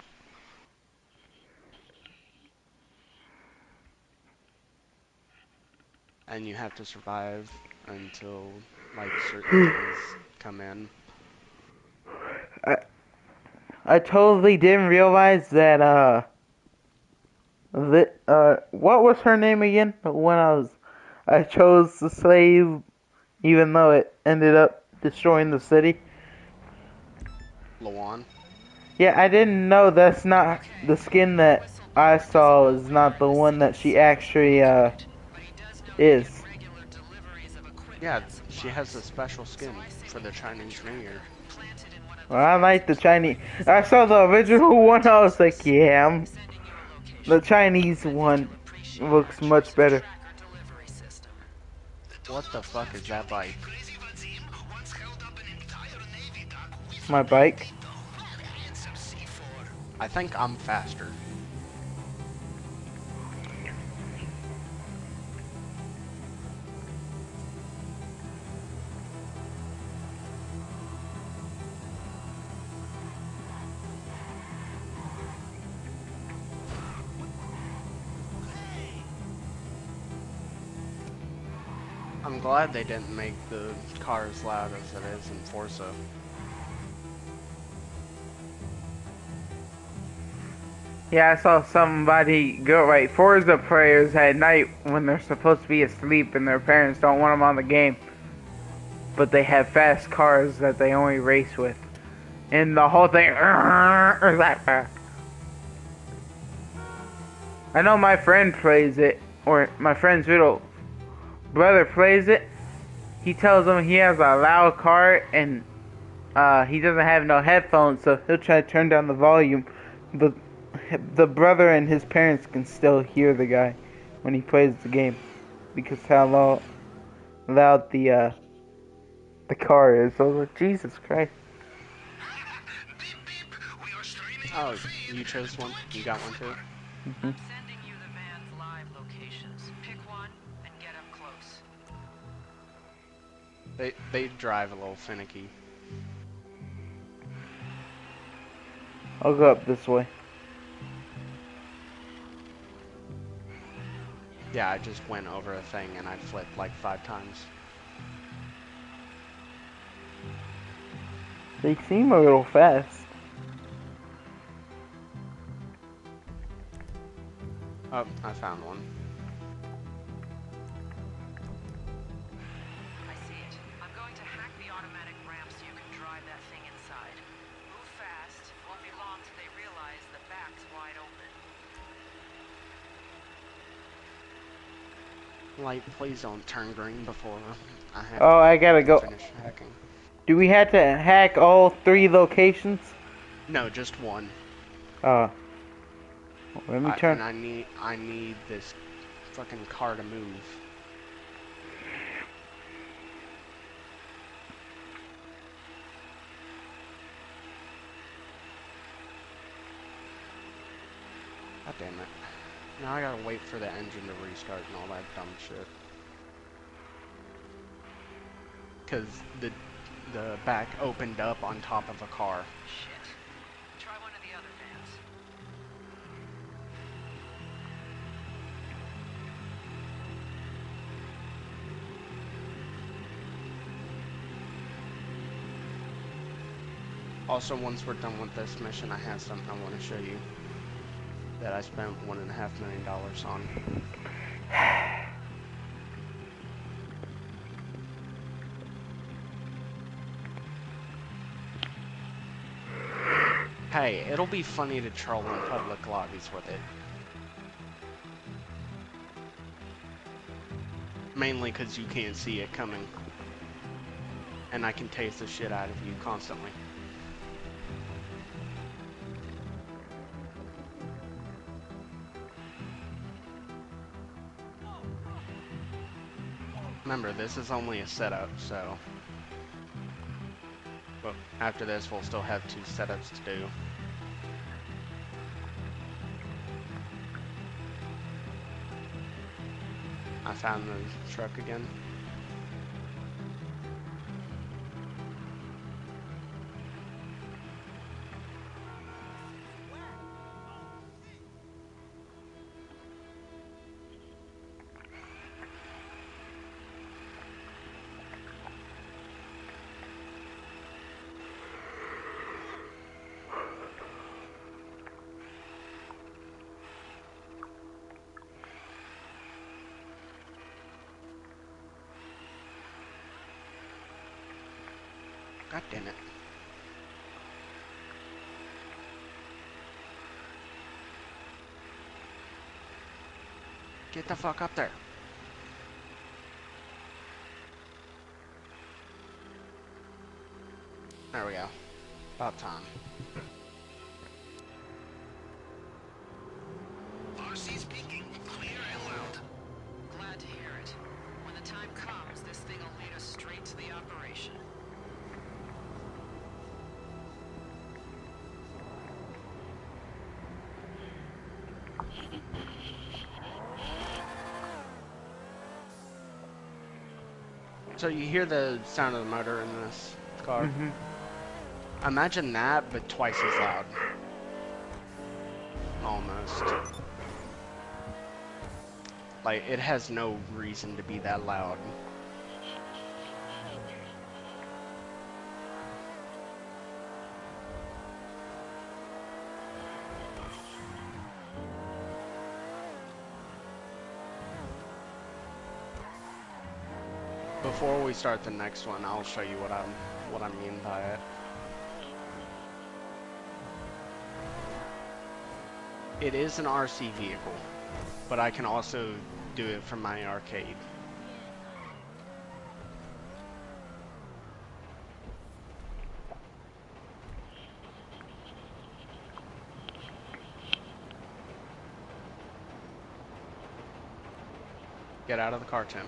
Speaker 4: And you have to survive until, like, certain things come in.
Speaker 5: I totally didn't realize that, what was her name again? When I chose the slave, even though it ended up destroying the city.
Speaker 4: Lawan.
Speaker 5: Yeah, I didn't know that's not the skin that I saw is not the one that she actually, is.
Speaker 4: Yeah, she has a special skin for the Chinese New Year.
Speaker 5: Well, I like the Chinese. I saw the original one, I was like, yeah, the Chinese one looks much better.
Speaker 4: What the fuck is that bike?
Speaker 5: My bike.
Speaker 4: I think I'm faster. I'm glad they didn't make the car as loud as it is in Forza.
Speaker 5: Yeah, I saw somebody go right Forza players at night when they're supposed to be asleep and their parents don't want them on the game. But they have fast cars that they only race with. And the whole thing is like that. I know my friend plays it, or my friend's little brother plays it. He tells him he has a loud car and he doesn't have no headphones, so he'll try to turn down the volume. But the brother and his parents can still hear the guy when he plays the game because how loud the car is. So I was like, Jesus Christ.
Speaker 4: Oh, you chose one? You got one too?
Speaker 5: Mm-hmm.
Speaker 6: I'm sending you the van's live locations. Pick one and get up close.
Speaker 4: They drive a little finicky.
Speaker 5: I'll go up this way.
Speaker 4: Yeah, I just went over a thing and I flipped like 5 times.
Speaker 5: They seem a little fast.
Speaker 4: Oh, I found one.
Speaker 6: I see it. I'm going to hack the automatic ramp so you can drive that thing inside. Move fast. Won't be long till they realize the back's wide open.
Speaker 4: Light, please don't turn green before I have
Speaker 5: Oh, I gotta go.
Speaker 4: finish hacking.
Speaker 5: Do we have to hack all 3 locations?
Speaker 4: No, just one.
Speaker 5: Let me
Speaker 4: And
Speaker 5: turn.
Speaker 4: I need this fucking car to move. God damn it. Now I gotta wait for the engine to restart and all that dumb shit. Cause the back opened up on top of a car.
Speaker 6: Shit. Try one of the other vans.
Speaker 4: Also, once we're done with this mission, I have something I want to show you that I spent $1.5 million on. Hey, it'll be funny to troll in public lobbies with it. Mainly because you can't see it coming. And I can taste the shit out of you constantly. Remember, this is only a setup, so... But after this, we'll still have 2 setups to do. I found the truck again. God damn it. Get the fuck up there. There we go. About time.
Speaker 2: RC speaking, clear and loud.
Speaker 6: Glad to hear it. When the time comes, this thing will lead us straight to the operation.
Speaker 4: So you hear the sound of the motor in this car?
Speaker 5: Mm-hmm.
Speaker 4: Imagine that, but twice as loud. Almost. Like, it has no reason to be that loud. Before we start the next one, I'll show you what I mean by it. It is an RC vehicle, but I can also do it from my arcade. Get out of the car, Tim.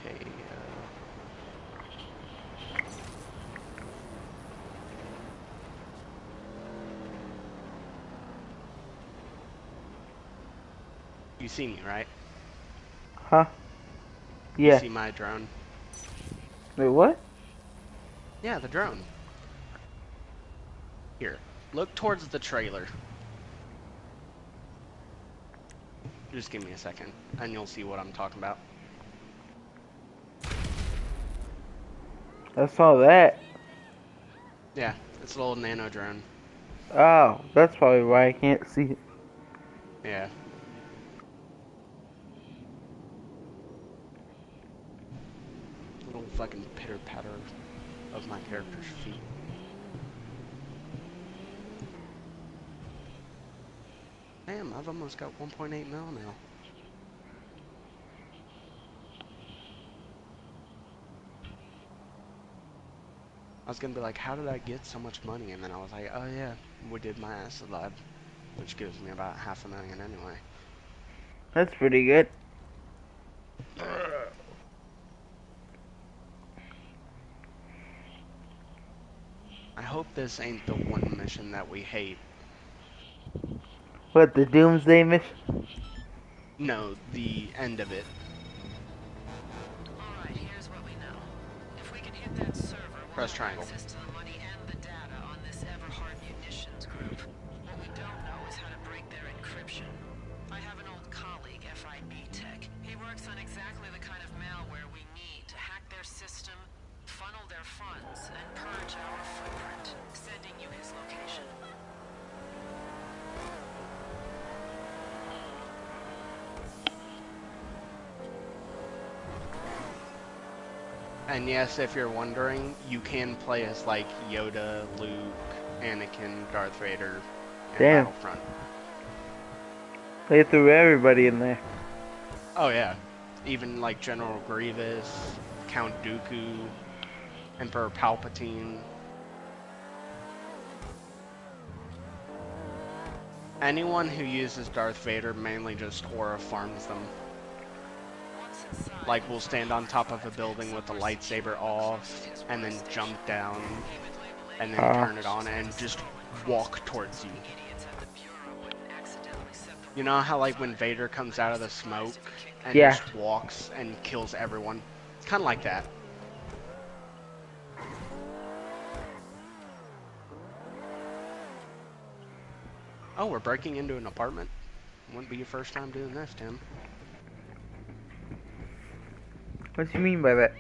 Speaker 4: Okay, you see me, right?
Speaker 5: Huh?
Speaker 4: You
Speaker 5: Yeah.
Speaker 4: see my drone?
Speaker 5: Wait, what?
Speaker 4: Yeah, the drone. Here, look towards the trailer. Just give me a second, and you'll see what I'm talking about.
Speaker 5: I saw that.
Speaker 4: Yeah, it's a little nano drone.
Speaker 5: Oh, that's probably why I can't see it.
Speaker 4: Yeah. Little fucking pitter patter of my character's feet. Damn, I've almost got 1.8 mil now. I was gonna be like, how did I get so much money? And then I was like, oh yeah, we did my acid lab, which gives me about $500,000 anyway.
Speaker 5: That's pretty good.
Speaker 4: I hope this ain't the one mission that we hate.
Speaker 5: What, the Doomsday mission?
Speaker 4: No, the end of it.
Speaker 6: Alright, here's what we know. If we can hit that server, we'll
Speaker 4: Press
Speaker 6: have
Speaker 4: triangle.
Speaker 6: access to the money and the data on this Everhard Munitions group. What we don't know is how to break their encryption. I have an old colleague, FIB Tech. He works on exactly the kind of malware we need to hack their system, funnel their funds, and purge our footprint. Sending you his location.
Speaker 4: And yes, if you're wondering, you can play as like Yoda, Luke, Anakin, Darth Vader, and
Speaker 5: Damn.
Speaker 4: Battlefront.
Speaker 5: They threw everybody in there.
Speaker 4: Oh yeah, even like General Grievous, Count Dooku, Emperor Palpatine. Anyone who uses Darth Vader mainly just aura farms them.
Speaker 6: Once inside,
Speaker 4: Like, we'll stand on top of a building with the lightsaber off, and then jump down, and then turn it on, and just walk towards you.
Speaker 6: idiots at the Bureau wouldn't accidentally set the
Speaker 4: You know how, like, when Vader comes out of the smoke, and
Speaker 5: Yeah.
Speaker 4: just walks and kills everyone? It's kind of like that. Oh, we're breaking into an apartment? Wouldn't be your first time doing this, Tim.
Speaker 5: What do you mean by that?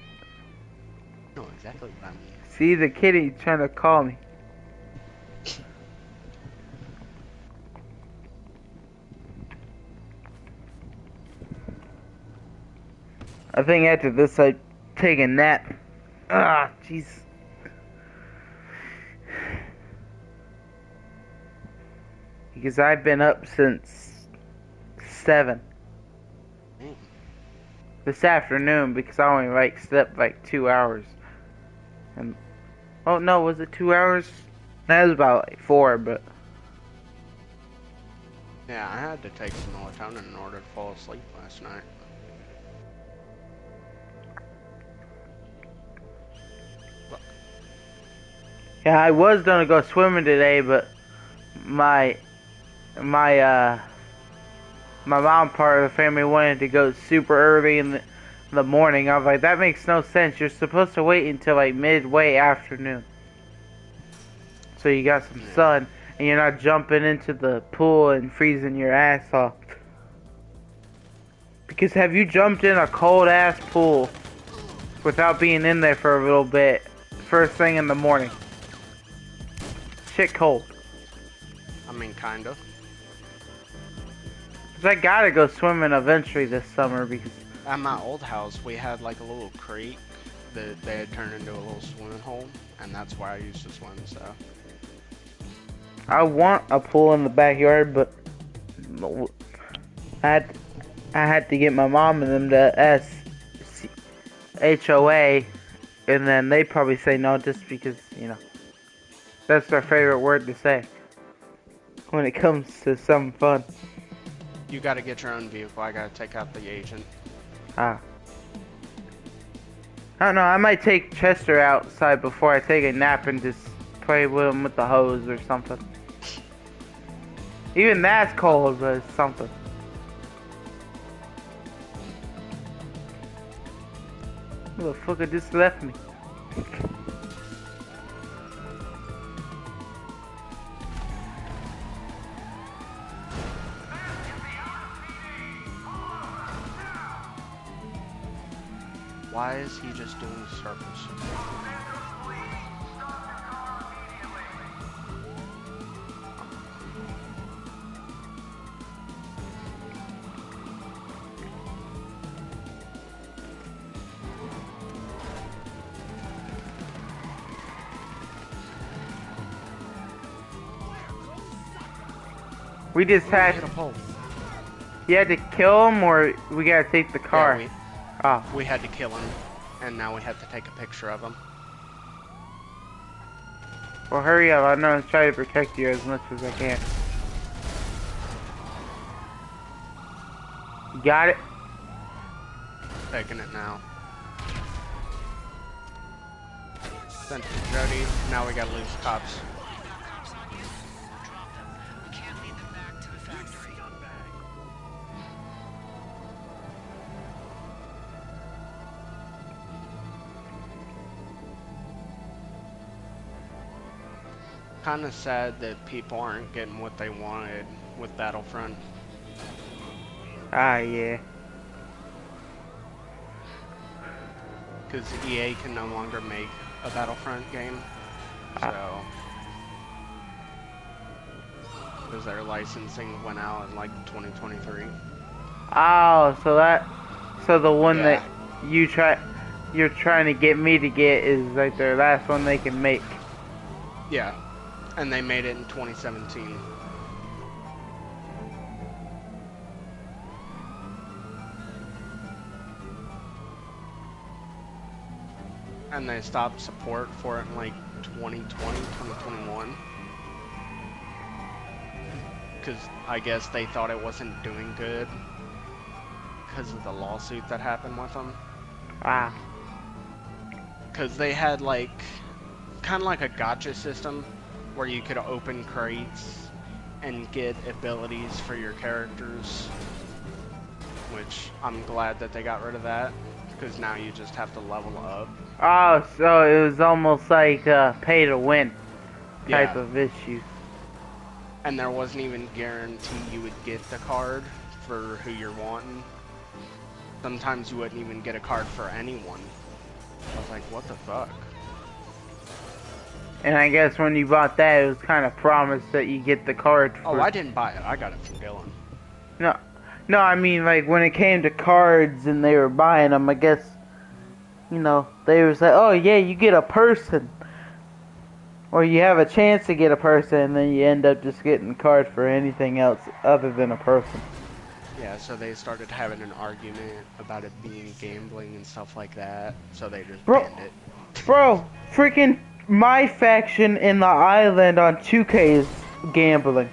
Speaker 4: No, exactly what I mean.
Speaker 5: See, the kitty trying to call me. I think after this I take a nap. Ah, jeez. Because I've been up since 7
Speaker 4: Dang.
Speaker 5: this afternoon because I only like slept like 2 hours. And oh no, was it 2 hours? That was about like 4, but
Speaker 4: Yeah, I had to take some melatonin in order to fall asleep last night.
Speaker 5: yeah, I was gonna go swimming today, but my mom part of the family wanted to go super early in the morning. I was like, that makes no sense. You're supposed to wait until like midway afternoon, so you got some sun, and you're not jumping into the pool and freezing your ass off. Because have you jumped in a cold ass pool without being in there for a little bit, first thing in the morning? Shit cold.
Speaker 4: I mean, kind of.
Speaker 5: 'Cause I gotta go swimming eventually this summer because
Speaker 4: At my old house, we had like a little creek that they had turned into a little swimming hole, and that's where I used to swim, so.
Speaker 5: I want a pool in the backyard, but I had to get my mom and them to ask HOA, and then they probably say no just because, you know, that's their favorite word to say when it comes to something fun.
Speaker 4: You gotta get your own vehicle, I gotta take out the agent.
Speaker 5: I don't know, I might take Chester outside before I take a nap and just play with him with the hose or something. Even that's cold, but it's something. Motherfucker just left me.
Speaker 4: Why is he just doing circles?
Speaker 5: We just had.
Speaker 4: Hit a pole.
Speaker 5: You had to kill him, or we gotta take the car.
Speaker 4: Yeah, we had to kill him, and now we have to take a picture of him.
Speaker 5: Well, hurry up. I'm gonna try to protect you as much as I can. You got it?
Speaker 4: Taking it now. Sent to Jody. Now we gotta lose cops.
Speaker 6: Cops on you? Drop them. We can't lead them back to the factory.
Speaker 4: Kind of sad that people aren't getting what they wanted with Battlefront.
Speaker 5: Ah, yeah.
Speaker 4: Because EA can no longer make a Battlefront game. So. Because their licensing went out in like 2023.
Speaker 5: Oh, so the one
Speaker 4: Yeah.
Speaker 5: that you're trying to get me to get is like their last one they can make.
Speaker 4: Yeah. And they made it in 2017. And they stopped support for it in like 2020, 2021. Because I guess they thought it wasn't doing good because of the lawsuit that happened with them.
Speaker 5: Ah.
Speaker 4: Because they had like, kind of like a gacha system where you could open crates and get abilities for your characters. Which I'm glad that they got rid of that. Because now you just have to level up.
Speaker 5: Oh, so it was almost like pay to win type
Speaker 4: Yeah.
Speaker 5: of issue.
Speaker 4: And there wasn't even guarantee you would get the card for who you're wanting. Sometimes you wouldn't even get a card for anyone. I was like, what the fuck?
Speaker 5: And I guess when you bought that, it was kind of promised that you get the card for...
Speaker 4: Oh, I didn't buy it. I got it from Dylan.
Speaker 5: No, I mean, like, when it came to cards and they were buying them, I guess, you know, they was like, oh, yeah, you get a person. Or you have a chance to get a person, and then you end up just getting a card for anything else other than a person.
Speaker 4: Yeah, so they started having an argument about it being gambling and stuff like that. So they just banned it.
Speaker 5: Bro, freaking my faction in the island on 2K is gambling.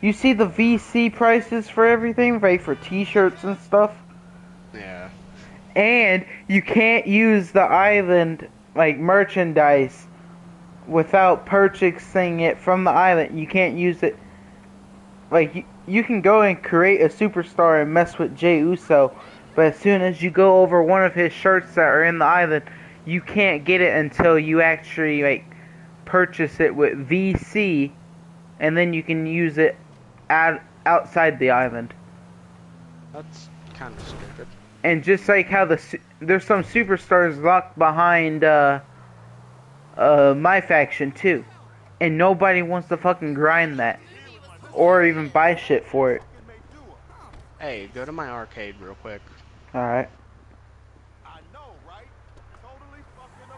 Speaker 5: You see the VC prices for everything, right, for t-shirts and stuff?
Speaker 4: Yeah.
Speaker 5: And you can't use the island, like, merchandise without purchasing it from the island. You can't use it. Like, you can go and create a superstar and mess with Jey Uso, but as soon as you go over one of his shirts that are in the island, you can't get it until you actually, like, purchase it with VC, and then you can use it outside the island.
Speaker 4: That's kind of stupid.
Speaker 5: And just like how there's some superstars locked behind my faction too, and nobody wants to fucking grind that or even buy shit for it.
Speaker 4: Hey, go to my arcade real quick.
Speaker 5: Alright.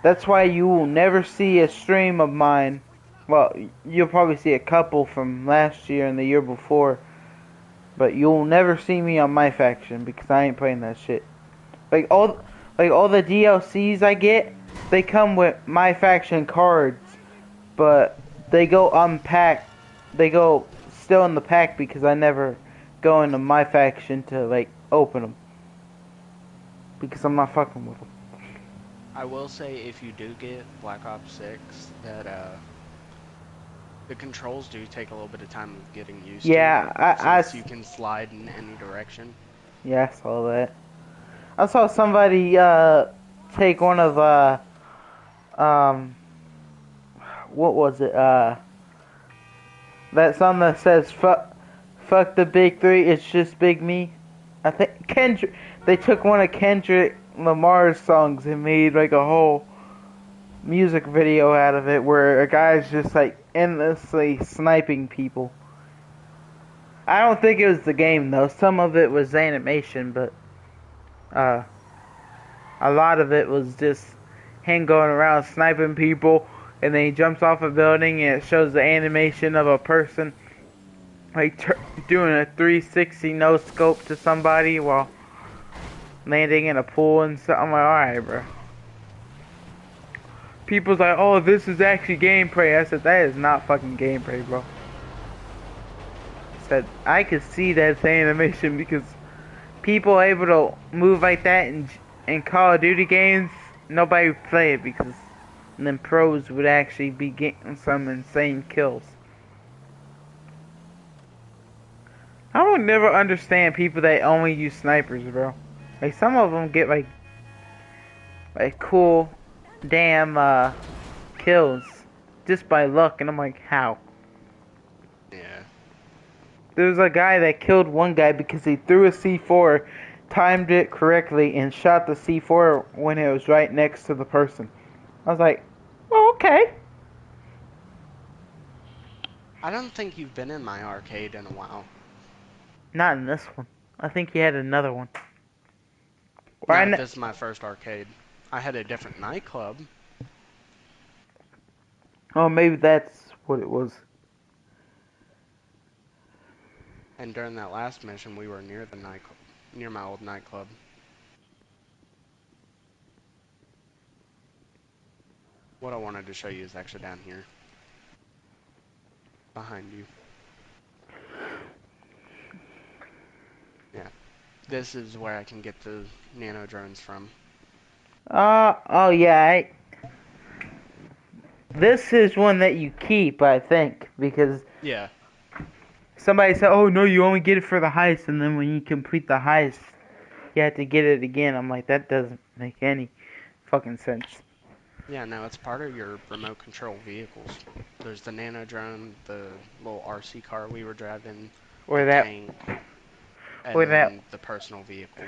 Speaker 5: That's why you will never see a stream of mine. Well, you'll probably see a couple from last year and the year before, but you'll never see me on my faction because I ain't playing that shit. Like all the DLCs I get, they come with my faction cards, but they go unpacked. They go still in the pack because I never go into my faction to like open them because I'm not fucking with them.
Speaker 4: I will say, if you do get Black Ops 6, that the controls do take a little bit of time of getting used to.
Speaker 5: Yeah,
Speaker 4: since you can slide in any direction.
Speaker 5: Yeah, I saw that. I saw somebody take one of what was it? That song that says fuck the big three, it's just big me. I think Kendrick. They took one of Lamar's songs and made like a whole music video out of it where a guy's just like endlessly sniping people. I don't think it was the game though. Some of it was animation, but a lot of it was just him going around sniping people, and then he jumps off a building and it shows the animation of a person like doing a 360 no scope to somebody while landing in a pool and stuff. I'm like, alright, bro. People's like, oh, this is actually gameplay. I said, that is not fucking gameplay, bro. I said, I could see that's animation because people able to move like that in Call of Duty games, nobody would play it because then pros would actually be getting some insane kills. I would never understand people that only use snipers, bro. Like, some of them get like cool damn kills just by luck, and I'm like, how?
Speaker 4: Yeah.
Speaker 5: There was a guy that killed one guy because he threw a C4, timed it correctly, and shot the C4 when it was right next to the person. I was like, oh, okay.
Speaker 4: I don't think you've been in my arcade in a while.
Speaker 5: Not in this one. I think he had another one.
Speaker 4: No, this is my first arcade. I had a different nightclub.
Speaker 5: Oh, maybe that's what it was.
Speaker 4: And during that last mission, we were near the nightclub, near my old nightclub. What I wanted to show you is actually down here. Behind you. Yeah. This is where I can get the nano drones from.
Speaker 5: Oh yeah, this is one that you keep, I think, because
Speaker 4: Yeah.
Speaker 5: somebody said, oh no, you only get it for the heist, and then when you complete the heist, you have to get it again. I'm like, that doesn't make any fucking sense.
Speaker 4: Yeah, no, it's part of your remote control vehicles. There's the nano drone, the little RC car we were driving,
Speaker 5: Or
Speaker 4: the
Speaker 5: that,
Speaker 4: tank, and
Speaker 5: or that,
Speaker 4: then the personal vehicle.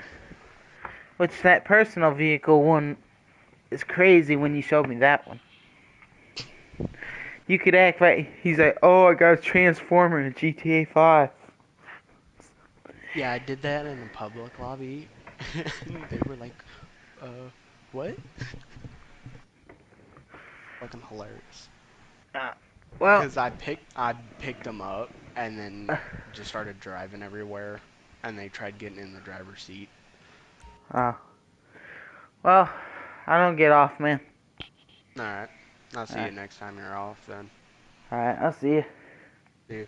Speaker 5: which that personal vehicle one is crazy when you showed me that one. You could act like, he's like, oh, I got a Transformer in GTA 5.
Speaker 4: Yeah, I did that in a public lobby. They were like, what? Fucking hilarious.
Speaker 5: Well,
Speaker 4: Because I picked them up and then just started driving everywhere, and they tried getting in the driver's seat.
Speaker 5: well, I don't get off, man.
Speaker 4: Alright. I'll see you next time you're off then.
Speaker 5: Alright, I'll see you.
Speaker 4: See you.